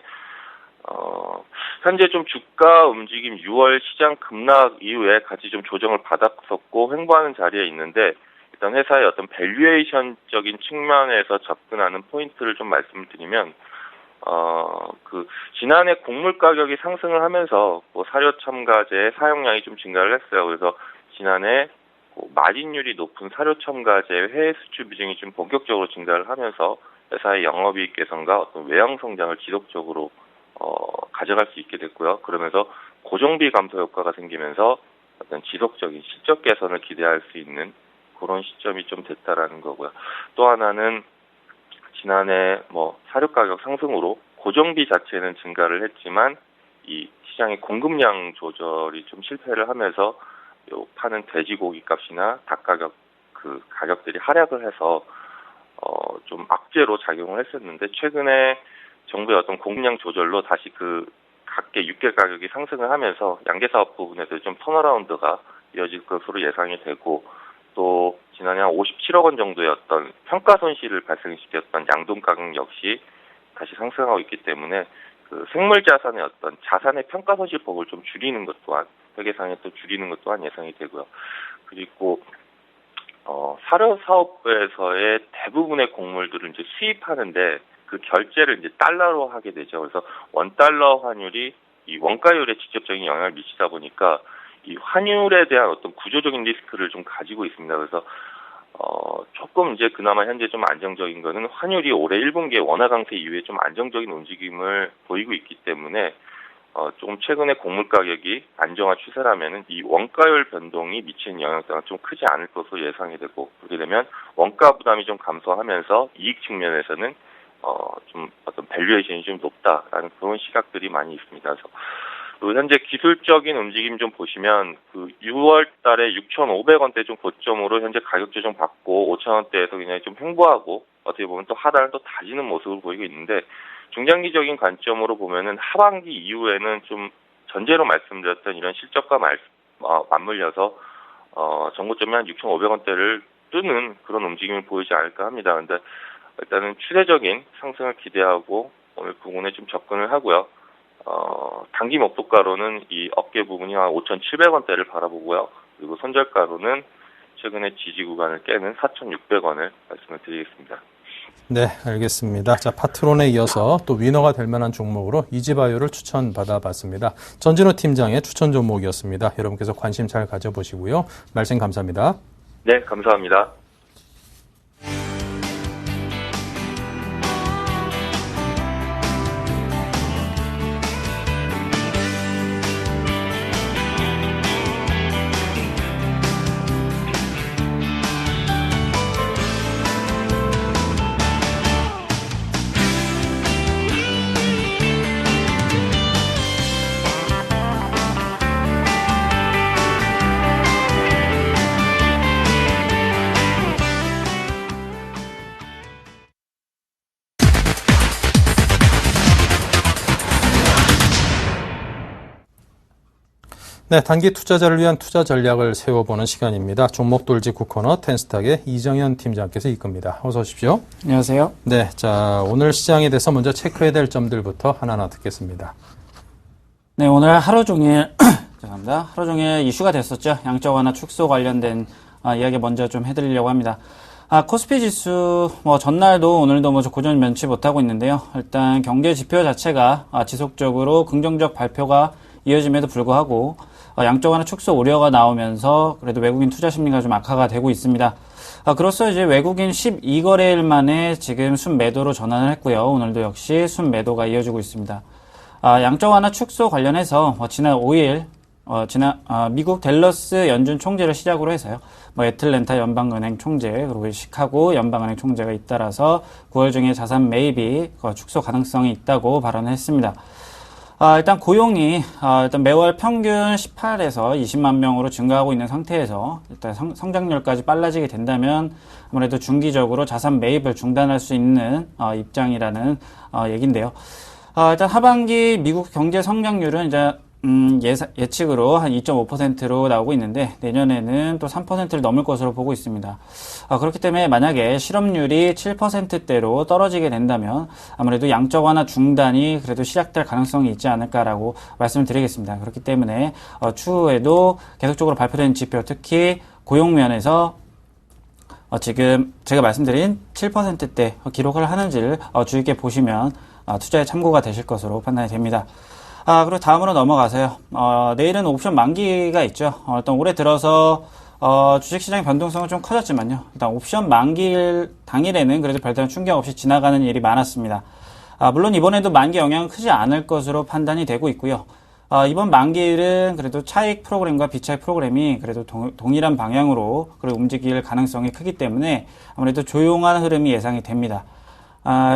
현재 좀 주가 움직임 6월 시장 급락 이후에 같이 좀 조정을 받았었고 횡보하는 자리에 있는데 일단 회사의 어떤 밸류에이션적인 측면에서 접근하는 포인트를 좀 말씀을 드리면 그 지난해 곡물 가격이 상승을 하면서 사료 첨가제의 사용량이 좀 증가를 했어요. 그래서 지난해 마진율이 높은 사료 첨가제의 해외 수출 비중이 좀 본격적으로 증가를 하면서 회사의 영업이익 개선과 어떤 외형 성장을 지속적으로 가져갈 수 있게 됐고요. 그러면서 고정비 감소 효과가 생기면서 어떤 지속적인 실적 개선을 기대할 수 있는 그런 시점이 좀 됐다라는 거고요. 또 하나는 지난해 사료 가격 상승으로 고정비 자체는 증가를 했지만 이 시장의 공급량 조절이 좀 실패를 하면서 파는 돼지고기 값이나 닭 가격 그 가격들이 하락을 해서 좀 악재로 작용을 했었는데 최근에 정부의 어떤 공급량 조절로 다시 그 각계 육개 가격이 상승을 하면서 양계 사업 부분에서 좀 턴어라운드가 이어질 것으로 예상이 되고 또 지난해 한 57억 원 정도의 어떤 평가 손실을 발생시켰던 양돈 가격 역시 다시 상승하고 있기 때문에 그 생물 자산의 어떤 자산의 평가 손실폭을 좀 줄이는 것 또한 회계상에 또 줄이는 것 또한 예상이 되고요. 그리고 사료 사업에서의 대부분의 곡물들을 이제 수입하는데 그 결제를 이제 달러로 하게 되죠. 그래서 원달러 환율이 이 원가율에 직접적인 영향을 미치다 보니까 이 환율에 대한 어떤 구조적인 리스크를 좀 가지고 있습니다. 그래서 조금 이제 그나마 현재 좀 안정적인 거는 환율이 올해 1분기에 원화 강세 이후에 좀 안정적인 움직임을 보이고 있기 때문에 조금 최근에 곡물 가격이 안정화 추세라면은 이 원가율 변동이 미치는 영향 또한 좀 크지 않을 것으로 예상이 되고 그렇게 되면 원가 부담이 좀 감소하면서 이익 측면에서는 좀 어떤 밸류에이션이 좀 높다라는 그런 시각들이 많이 있습니다. 그래서 현재 기술적인 움직임 좀 보시면 그 6월 달에 6,500원대 좀 고점으로 현재 가격 조정 받고 5,000원대에서 굉장히 좀 횡보하고 어떻게 보면 또 하단을 또 다지는 모습을 보이고 있는데 중장기적인 관점으로 보면은 하반기 이후에는 좀 전제로 말씀드렸던 이런 실적과 맞물려서 정고점이 한 6,500원대를 뜨는 그런 움직임을 보이지 않을까 합니다. 그런데 일단은 추세적인 상승을 기대하고 오늘 부분에 좀 접근을 하고요. 단기 목표가로는 이 어깨 부분이 한 5,700원대를 바라보고요. 그리고 손절가로는 최근에 지지 구간을 깨는 4,600원을 말씀을 드리겠습니다. 네, 알겠습니다. 자, 파트론에 이어서 또 위너가 될 만한 종목으로 이지바이오를 추천받아봤습니다. 전진호 팀장의 추천 종목이었습니다. 여러분께서 관심 잘 가져보시고요. 말씀 감사합니다. 네, 감사합니다. 네, 단기 투자자를 위한 투자 전략을 세워보는 시간입니다. 종목 돌지 코너 텐스탁의 이정현 팀장께서 이끕니다. 어서 오십시오. 안녕하세요. 네, 자 오늘 시장에 대해서 먼저 체크해야 될 점들부터 하나하나 듣겠습니다. 네, 오늘 하루 종일 죄송합니다. 하루 종일 이슈가 됐었죠. 양적 완화 축소 관련된 이야기 먼저 좀 해드리려고 합니다. 코스피 지수 전날도 오늘도 고전 면치 못하고 있는데요. 일단 경제 지표 자체가 지속적으로 긍정적 발표가 이어짐에도 불구하고 양적 완화 축소 우려가 나오면서 그래도 외국인 투자 심리가 좀 악화가 되고 있습니다. 그로써 이제 외국인 12거래일 만에 지금 순매도로 전환을 했고요. 오늘도 역시 순매도가 이어지고 있습니다. 양적 완화 축소 관련해서 지난 5일 미국 댈러스 연준 총재를 시작으로 해서요. 애틀랜타 연방은행 총재, 그리고 시카고 연방은행 총재가 잇따라서 9월 중에 자산 매입이 축소 가능성이 있다고 발언을 했습니다. 일단 고용이 일단 매월 평균 18에서 20만 명으로 증가하고 있는 상태에서 일단 성장률까지 빨라지게 된다면 아무래도 중기적으로 자산 매입을 중단할 수 있는 입장이라는 얘기인데요. 일단 하반기 미국 경제 성장률은 이제 예측으로 한 2.5%로 나오고 있는데 내년에는 또 3%를 넘을 것으로 보고 있습니다. 그렇기 때문에 만약에 실업률이 7%대로 떨어지게 된다면 아무래도 양적 완화 중단이 그래도 시작될 가능성이 있지 않을까라고 말씀을 드리겠습니다. 그렇기 때문에 추후에도 계속적으로 발표된 지표, 특히 고용 면에서 지금 제가 말씀드린 7%대 기록을 하는지를 주의 깊게 보시면 투자에 참고가 되실 것으로 판단이 됩니다. 그리고 다음으로 넘어가서요. 내일은 옵션 만기가 있죠. 일단 올해 들어서 주식시장의 변동성은 좀 커졌지만요. 일단 옵션 만기 당일에는 그래도 별다른 충격 없이 지나가는 일이 많았습니다. 물론 이번에도 만기 영향은 크지 않을 것으로 판단이 되고 있고요. 이번 만기일은 그래도 차익 프로그램과 비차익 프로그램이 그래도 동일한 방향으로 움직일 가능성이 크기 때문에 아무래도 조용한 흐름이 예상이 됩니다.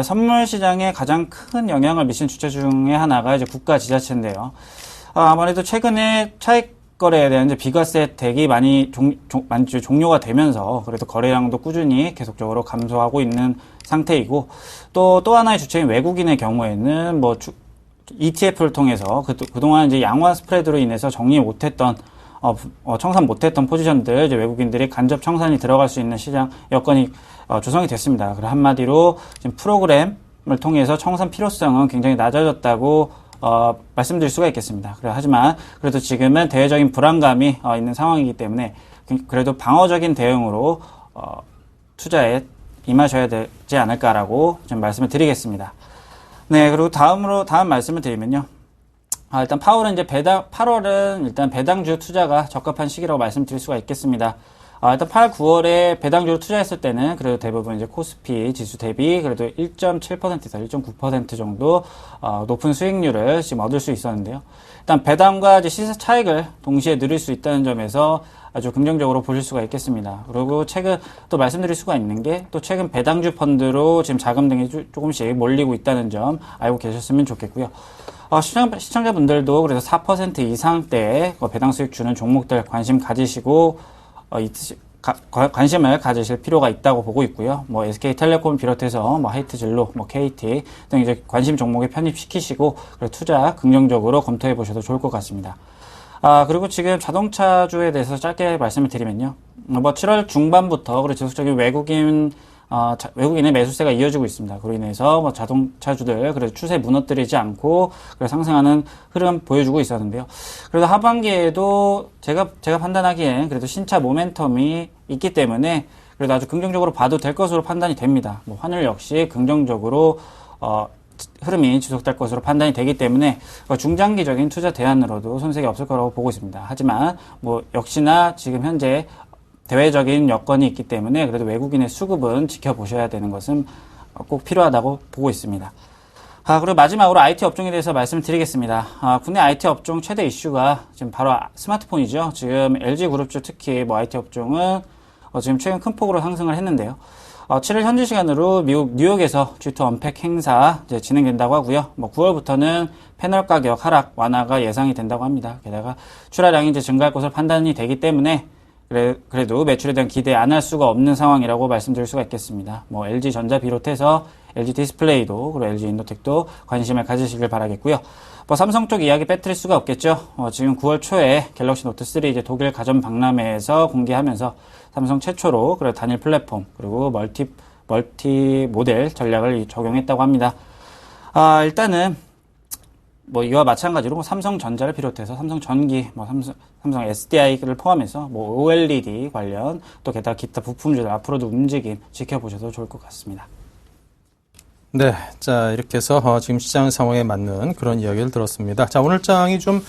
선물 시장에 가장 큰 영향을 미친 주체 중에 하나가 이제 국가 지자체인데요. 아무래도 최근에 차익 거래에 대한 이제 비과세 혜택이 많이 종료가 되면서 그래도 거래량도 꾸준히 계속적으로 감소하고 있는 상태이고 또 하나의 주체인 외국인의 경우에는 ETF를 통해서 그동안 이제 양화 스프레드로 인해서 정리 못했던 청산 못했던 포지션들 이제 외국인들이 간접 청산이 들어갈 수 있는 시장 여건이 조성이 됐습니다. 그래서 한마디로 지금 프로그램을 통해서 청산 필요성은 굉장히 낮아졌다고 말씀드릴 수가 있겠습니다. 하지만 그래도 지금은 대외적인 불안감이 있는 상황이기 때문에 그래도 방어적인 대응으로 투자에 임하셔야 되지 않을까라고 좀 말씀을 드리겠습니다. 네, 그리고 다음 말씀을 드리면요. 일단 파월은 이제 8월은 일단 배당주 투자가 적합한 시기라고 말씀드릴 수가 있겠습니다. 일단 8, 9월에 배당주로 투자했을 때는 그래도 대부분 이제 코스피 지수 대비 그래도 1.7%에서 1.9% 정도 높은 수익률을 지금 얻을 수 있었는데요. 일단 배당과 이제 시세 차익을 동시에 누릴 수 있다는 점에서 아주 긍정적으로 보실 수가 있겠습니다. 그리고 최근 또 말씀드릴 수가 있는 게 또 최근 배당주 펀드로 지금 자금 등이 조금씩 몰리고 있다는 점 알고 계셨으면 좋겠고요. 시청자분들도 그래서 4% 이상대 배당 수익 주는 종목들 관심 가지시고 관심을 가지실 필요가 있다고 보고 있고요. SK텔레콤 비롯해서 하이트진로, KT 등 이제 관심 종목에 편입시키시고 투자 긍정적으로 검토해 보셔도 좋을 것 같습니다. 그리고 지금 자동차주에 대해서 짧게 말씀을 드리면요. 7월 중반부터 지속적인 외국인의 매수세가 이어지고 있습니다. 그로 인해서 자동차주들 그래도 추세 무너뜨리지 않고 상승하는 흐름 보여주고 있었는데요. 그래도 하반기에도 제가 판단하기엔 그래도 신차 모멘텀이 있기 때문에 그래도 아주 긍정적으로 봐도 될 것으로 판단이 됩니다. 환율 역시 긍정적으로 흐름이 지속될 것으로 판단이 되기 때문에 중장기적인 투자 대안으로도 손색이 없을 거라고 보고 있습니다. 하지만 역시나 지금 현재 대외적인 여건이 있기 때문에 그래도 외국인의 수급은 지켜보셔야 되는 것은 꼭 필요하다고 보고 있습니다. 그리고 마지막으로 IT 업종에 대해서 말씀을 드리겠습니다. 국내 IT 업종 최대 이슈가 지금 바로 스마트폰이죠. 지금 LG그룹주 특히 IT 업종은 지금 최근 큰 폭으로 상승을 했는데요. 7일 현지 시간으로 미국 뉴욕에서 G2 언팩 행사 이제 진행된다고 하고요. 9월부터는 패널 가격 하락 완화가 예상이 된다고 합니다. 게다가 출하량이 이제 증가할 것으로 판단이 되기 때문에 그래도 매출에 대한 기대 안 할 수가 없는 상황이라고 말씀드릴 수가 있겠습니다. LG전자 비롯해서 LG 디스플레이도 그리고 LG 인노텍도 관심을 가지시길 바라겠고요. 뭐 삼성 쪽 이야기 빼뜨릴 수가 없겠죠. 지금 9월 초에 갤럭시 노트 3 이제 독일 가전 박람회에서 공개하면서 삼성 최초로 그리고 단일 플랫폼 그리고 멀티 모델 전략을 적용했다고 합니다. 일단은 뭐 이와 마찬가지로 삼성전자를 비롯해서 삼성전기, 삼성 SDI를 포함해서 OLED 관련 또 게다가 기타 부품주들 앞으로도 움직임 지켜보셔도 좋을 것 같습니다. 네, 자 이렇게 해서 지금 시장 상황에 맞는 그런 이야기를 들었습니다. 자 오늘 장이 좀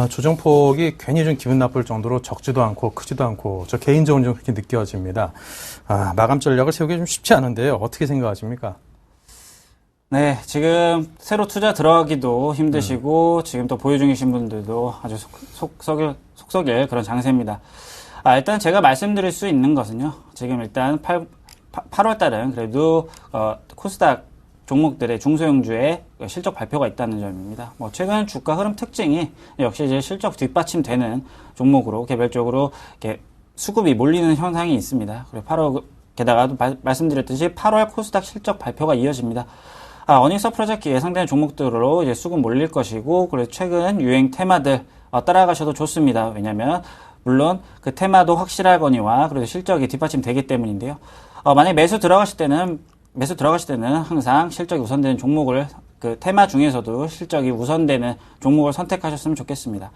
조정폭이 괜히 좀 기분 나쁠 정도로 적지도 않고 크지도 않고 저 개인적으로 좀 그렇게 느껴집니다. 마감 전략을 세우기 좀 쉽지 않은데요. 어떻게 생각하십니까? 네, 지금 새로 투자 들어가기도 힘드시고 지금 또 보유 중이신 분들도 아주 속썩일 그런 장세입니다. 일단 제가 말씀드릴 수 있는 것은요. 지금 일단 8월 달은 그래도 코스닥 종목들의 중소형주의 실적 발표가 있다는 점입니다. 최근 주가 흐름 특징이 역시 이제 실적 뒷받침되는 종목으로 개별적으로 이렇게 수급이 몰리는 현상이 있습니다. 그리고 게다가 말씀드렸듯이 8월 코스닥 실적 발표가 이어집니다. 어닝 서프라이즈 예상되는 종목들로 이제 수급 몰릴 것이고, 그리고 최근 유행 테마들 따라가셔도 좋습니다. 왜냐면, 물론 그 테마도 확실하거니와 그래도 실적이 뒷받침되기 때문인데요. 만약에 매수 들어가실 때는 항상 실적이 우선되는 종목을, 그 테마 중에서도 실적이 우선되는 종목을 선택하셨으면 좋겠습니다.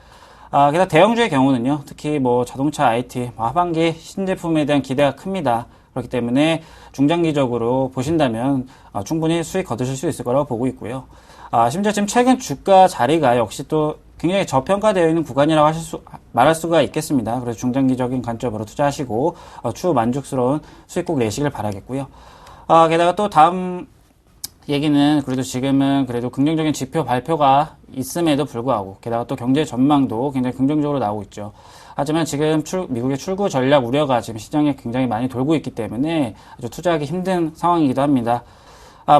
게다가 대형주의 경우는요, 특히 자동차, IT, 하반기 신제품에 대한 기대가 큽니다. 그렇기 때문에 중장기적으로 보신다면 충분히 수익 거두실 수 있을 거라고 보고 있고요. 심지어 지금 최근 주가 자리가 역시 또 굉장히 저평가되어 있는 구간이라고 말할 수가 있겠습니다. 그래서 중장기적인 관점으로 투자하시고 추후 만족스러운 수익 꼭 내시길 바라겠고요. 게다가 또 다음 얘기는 그래도 지금은 그래도 긍정적인 지표 발표가 있음에도 불구하고 게다가 또 경제 전망도 굉장히 긍정적으로 나오고 있죠. 하지만 지금 미국의 출구 전략 우려가 지금 시장에 굉장히 많이 돌고 있기 때문에 아주 투자하기 힘든 상황이기도 합니다.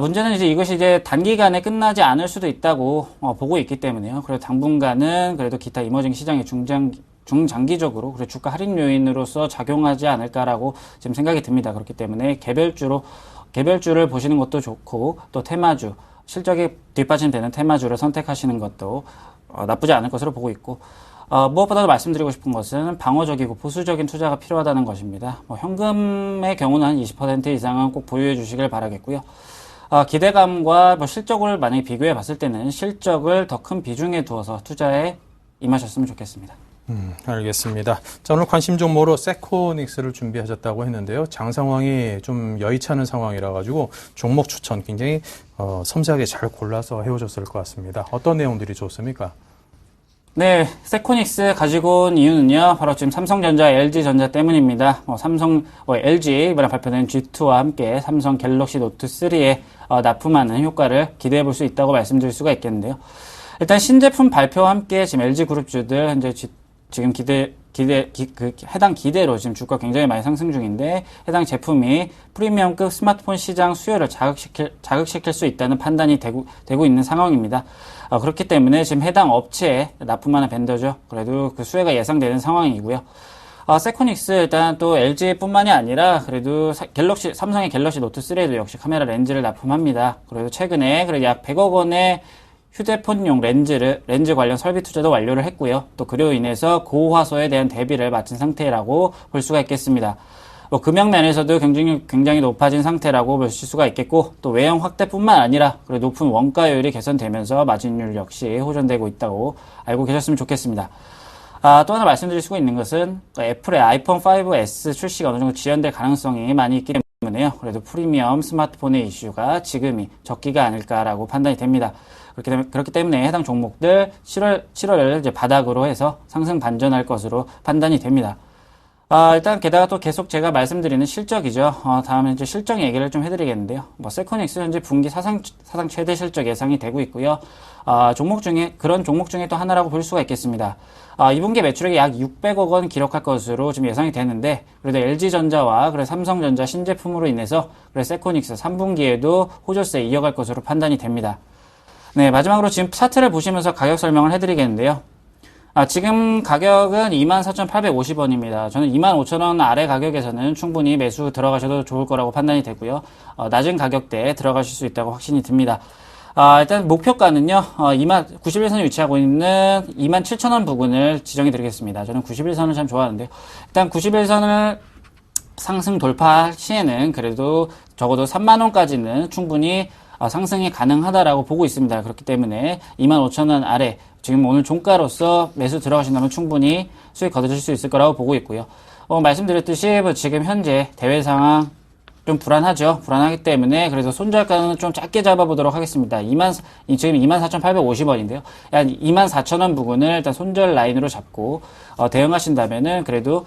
문제는 이것이 단기간에 끝나지 않을 수도 있다고 보고 있기 때문에요. 그래도 당분간은 그래도 기타 이머징 시장의 중장기적으로 그리고 주가 할인 요인으로서 작용하지 않을까라고 지금 생각이 듭니다. 그렇기 때문에 개별주를 보시는 것도 좋고 또 테마주, 실적이 뒷받침되는 테마주를 선택하시는 것도 나쁘지 않을 것으로 보고 있고, 무엇보다도 말씀드리고 싶은 것은 방어적이고 보수적인 투자가 필요하다는 것입니다. 현금의 경우는 한 20% 이상은 꼭 보유해 주시길 바라겠고요. 기대감과 실적을 만약에 비교해 봤을 때는 실적을 더 큰 비중에 두어서 투자에 임하셨으면 좋겠습니다. 알겠습니다. 자, 오늘 관심 종목으로 세코닉스를 준비하셨다고 했는데요. 장 상황이 좀 여의치 않은 상황이라 가지고 종목 추천 굉장히 섬세하게 잘 골라서 해오셨을 것 같습니다. 어떤 내용들이 좋습니까? 네, 세코닉스 가지고 온 이유는요, 바로 지금 삼성전자, LG전자 때문입니다. LG 이번에 발표된 G2와 함께 삼성 갤럭시 노트 3에 납품하는 효과를 기대해 볼 수 있다고 말씀드릴 수가 있겠는데요. 일단 신제품 발표와 함께 지금 LG 그룹주들 현재 지금 해당 기대로 지금 주가 굉장히 많이 상승 중인데, 해당 제품이 프리미엄급 스마트폰 시장 수요를 자극시킬 수 있다는 판단이 되고 있는 상황입니다. 그렇기 때문에 지금 해당 업체에 납품하는 벤더죠. 그래도 그 수혜가 예상되는 상황이고요. 세코닉스 일단 또 LG뿐만이 아니라 그래도 삼성의 갤럭시 노트 3에도 역시 카메라 렌즈를 납품합니다. 그래도 최근에 그래도 약 100억 원의 휴대폰용 렌즈 관련 설비 투자도 완료를 했고요. 또 그로 인해서 고화소에 대한 대비를 마친 상태라고 볼 수가 있겠습니다. 금형 면에서도 굉장히 높아진 상태라고 볼 수가 있겠고, 또 외형 확대뿐만 아니라 높은 원가율이 개선되면서 마진율 역시 호전되고 있다고 알고 계셨으면 좋겠습니다. 또 하나 말씀드릴 수가 있는 것은 애플의 아이폰 5S 출시가 어느 정도 지연될 가능성이 많이 있기 때문에요. 그래도 프리미엄 스마트폰의 이슈가 지금이 적기가 아닐까라고 판단이 됩니다. 그렇기 때문에 해당 종목들 7월을 이제 바닥으로 해서 상승 반전할 것으로 판단이 됩니다. 일단 게다가 또 계속 제가 말씀드리는 실적이죠. 다음에 이제 실적 얘기를 좀 해드리겠는데요. 세코닉스 현재 분기 사상 최대 실적 예상이 되고 있고요. 그런 종목 중에 또 하나라고 볼 수가 있겠습니다. 2분기 매출액이 약 600억 원 기록할 것으로 지금 예상이 되는데, 그래도 LG전자와 그래 삼성전자 신제품으로 인해서 그래 세코닉스 3분기에도 호조세 이어갈 것으로 판단이 됩니다. 네, 마지막으로 지금 차트를 보시면서 가격 설명을 해드리겠는데요. 지금 가격은 24,850원입니다. 저는 25,000원 아래 가격에서는 충분히 매수 들어가셔도 좋을 거라고 판단이 되고요. 낮은 가격대에 들어가실 수 있다고 확신이 듭니다. 일단 목표가는요, 91선을 위치하고 있는 27,000원 부근을 지정해 드리겠습니다. 저는 91선을 참 좋아하는데요. 일단 91선을 상승 돌파 시에는 그래도 적어도 3만원까지는 충분히 상승이 가능하다라고 보고 있습니다. 그렇기 때문에 25,000원 아래, 지금 오늘 종가로서 매수 들어가신다면 충분히 수익 거두실 수 있을 거라고 보고 있고요. 말씀드렸듯이 지금 현재 대외 상황 좀 불안하죠. 불안하기 때문에 그래서 손절가는 좀 짧게 잡아보도록 하겠습니다. 지금 24,850원인데요. 한 24,000원 부근을 일단 손절 라인으로 잡고 대응하신다면은 그래도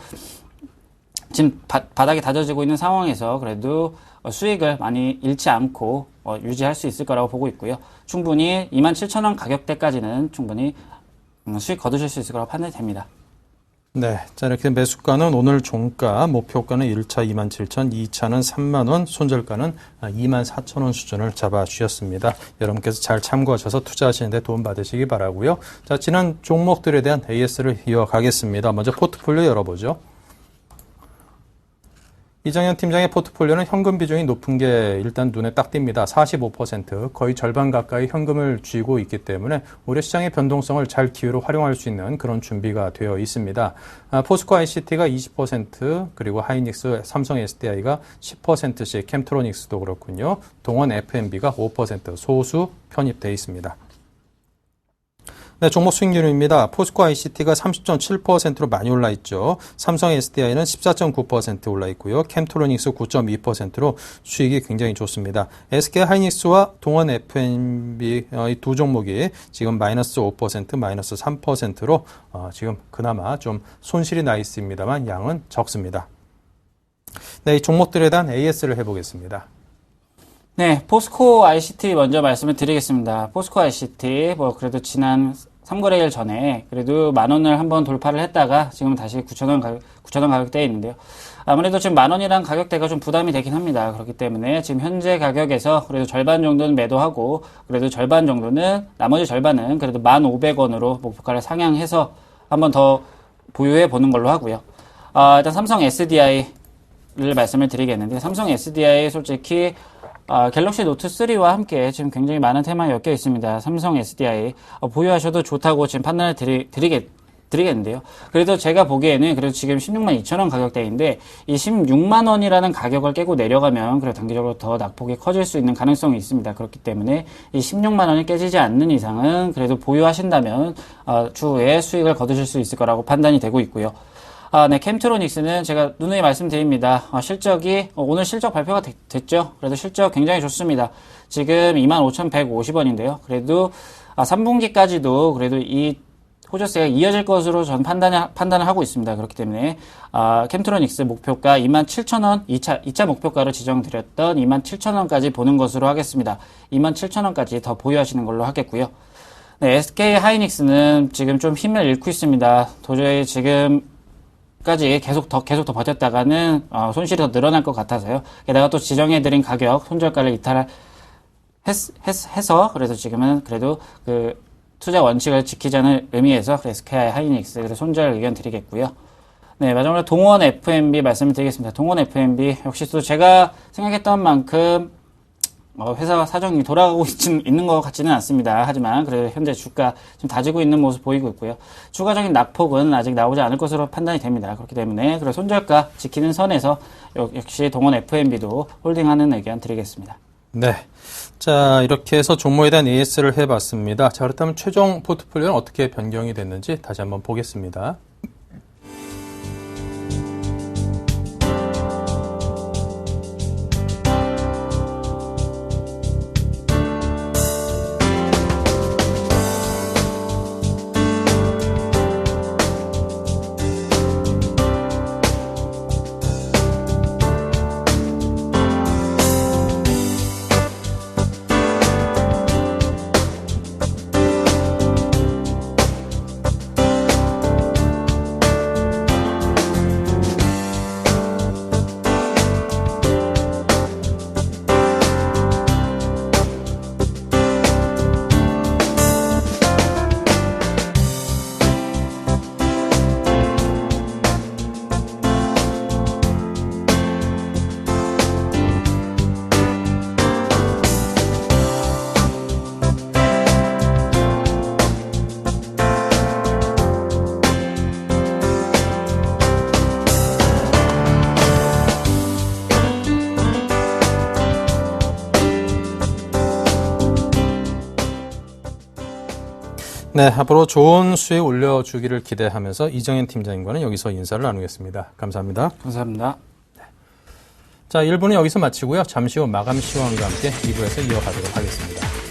지금 바닥이 다져지고 있는 상황에서 그래도 수익을 많이 잃지 않고 유지할 수 있을 거라고 보고 있고요. 충분히 27,000원 가격대까지는 충분히 수익 거두실 수 있을 거라고 판단이 됩니다. 네. 자, 이렇게 매수가는 오늘 종가, 목표가는 1차 27,000, 2차는 3만원, 손절가는 24,000원 수준을 잡아 주셨습니다. 여러분께서 잘 참고하셔서 투자하시는데 도움 받으시기 바라고요. 자, 지난 종목들에 대한 AS를 이어가겠습니다. 먼저 포트폴리오 열어보죠. 이정현 팀장의 포트폴리오는 현금 비중이 높은 게 일단 눈에 딱 띕니다. 45%, 거의 절반 가까이 현금을 쥐고 있기 때문에 올해 시장의 변동성을 잘 기회로 활용할 수 있는 그런 준비가 되어 있습니다. 포스코 ICT가 20%, 그리고 하이닉스, 삼성 SDI가 10%씩, 캠트로닉스도 그렇군요. 동원 F&B가 5% 소수 편입되어 있습니다. 네, 종목 수익률입니다. 포스코 ICT가 30.7%로 많이 올라 있죠. 삼성 SDI는 14.9% 올라 있고요. 캠트로닉스 9.2%로 수익이 굉장히 좋습니다. SK 하이닉스와 동원 F&B 이 두 종목이 지금 마이너스 5%, 마이너스 3%로 지금 그나마 좀 손실이 나 있습니다만 양은 적습니다. 네, 이 종목들에 대한 AS를 해보겠습니다. 네, 포스코 ICT 먼저 말씀을 드리겠습니다. 포스코 ICT, 그래도 지난 3거래일 전에 그래도 만원을 한번 돌파를 했다가 지금 다시 9,000원 가격대에 있는데요. 아무래도 지금 만원이란 가격대가 좀 부담이 되긴 합니다. 그렇기 때문에 지금 현재 가격에서 그래도 절반 정도는 매도하고 그래도 절반 정도는, 나머지 절반은 그래도 1,500원으로 목표가를 상향해서 한번 더 보유해 보는 걸로 하고요. 일단 삼성 SDI를 말씀을 드리겠는데, 삼성 SDI 솔직히 갤럭시 노트 3와 함께 지금 굉장히 많은 테마가 엮여 있습니다. 삼성 SDI 보유하셔도 좋다고 지금 판단을 드리겠는데요. 그래도 제가 보기에는 그래도 지금 162,000원 가격대인데 이 160만원이라는 가격을 깨고 내려가면 그래도 단기적으로 더 낙폭이 커질 수 있는 가능성이 있습니다. 그렇기 때문에 이 16만원이 깨지지 않는 이상은 그래도 보유하신다면 추후에 수익을 거두실 수 있을 거라고 판단이 되고 있고요. 네, 캠트로닉스는 제가 누누이 말씀드립니다. 실적이, 오늘 실적 발표가 됐죠. 그래도 실적 굉장히 좋습니다. 지금 25,150원인데요. 그래도, 3분기까지도 그래도 이 호조세가 이어질 것으로 전 판단을 하고 있습니다. 그렇기 때문에, 캠트로닉스 목표가 27,000원, 2차 목표가로 지정드렸던 27,000원까지 보는 것으로 하겠습니다. 27,000원까지 더 보유하시는 걸로 하겠고요. 네, SK 하이닉스는 지금 좀 힘을 잃고 있습니다. 도저히 지금까지 계속 더 버텼다가는 손실이 더 늘어날 것 같아서요. 게다가 또 지정해드린 가격 손절가를 해서 그래서 지금은 그래도 그 투자 원칙을 지키자는 의미에서 SK 하이닉스 손절 의견 드리겠고요. 네, 마지막으로 동원 F&B 말씀을 드리겠습니다. 동원 F&B 역시 또 제가 생각했던 만큼 회사 사정이 돌아가고 있는 것 같지는 않습니다. 하지만 그래도 현재 주가 좀 다지고 있는 모습 보이고 있고요. 추가적인 낙폭은 아직 나오지 않을 것으로 판단이 됩니다. 그렇기 때문에 그래서 손절가 지키는 선에서 역시 동원 F&B도 홀딩하는 의견 드리겠습니다. 네. 자, 이렇게 해서 종목에 대한 AS를 해봤습니다. 자, 그렇다면 최종 포트폴리오는 어떻게 변경이 됐는지 다시 한번 보겠습니다. 네, 앞으로 좋은 수익 올려주기를 기대하면서 이정현 팀장님과는 여기서 인사를 나누겠습니다. 감사합니다. 감사합니다. 자, 1부는 여기서 마치고요. 잠시 후 마감 시황과 함께 2부에서 이어가도록 하겠습니다.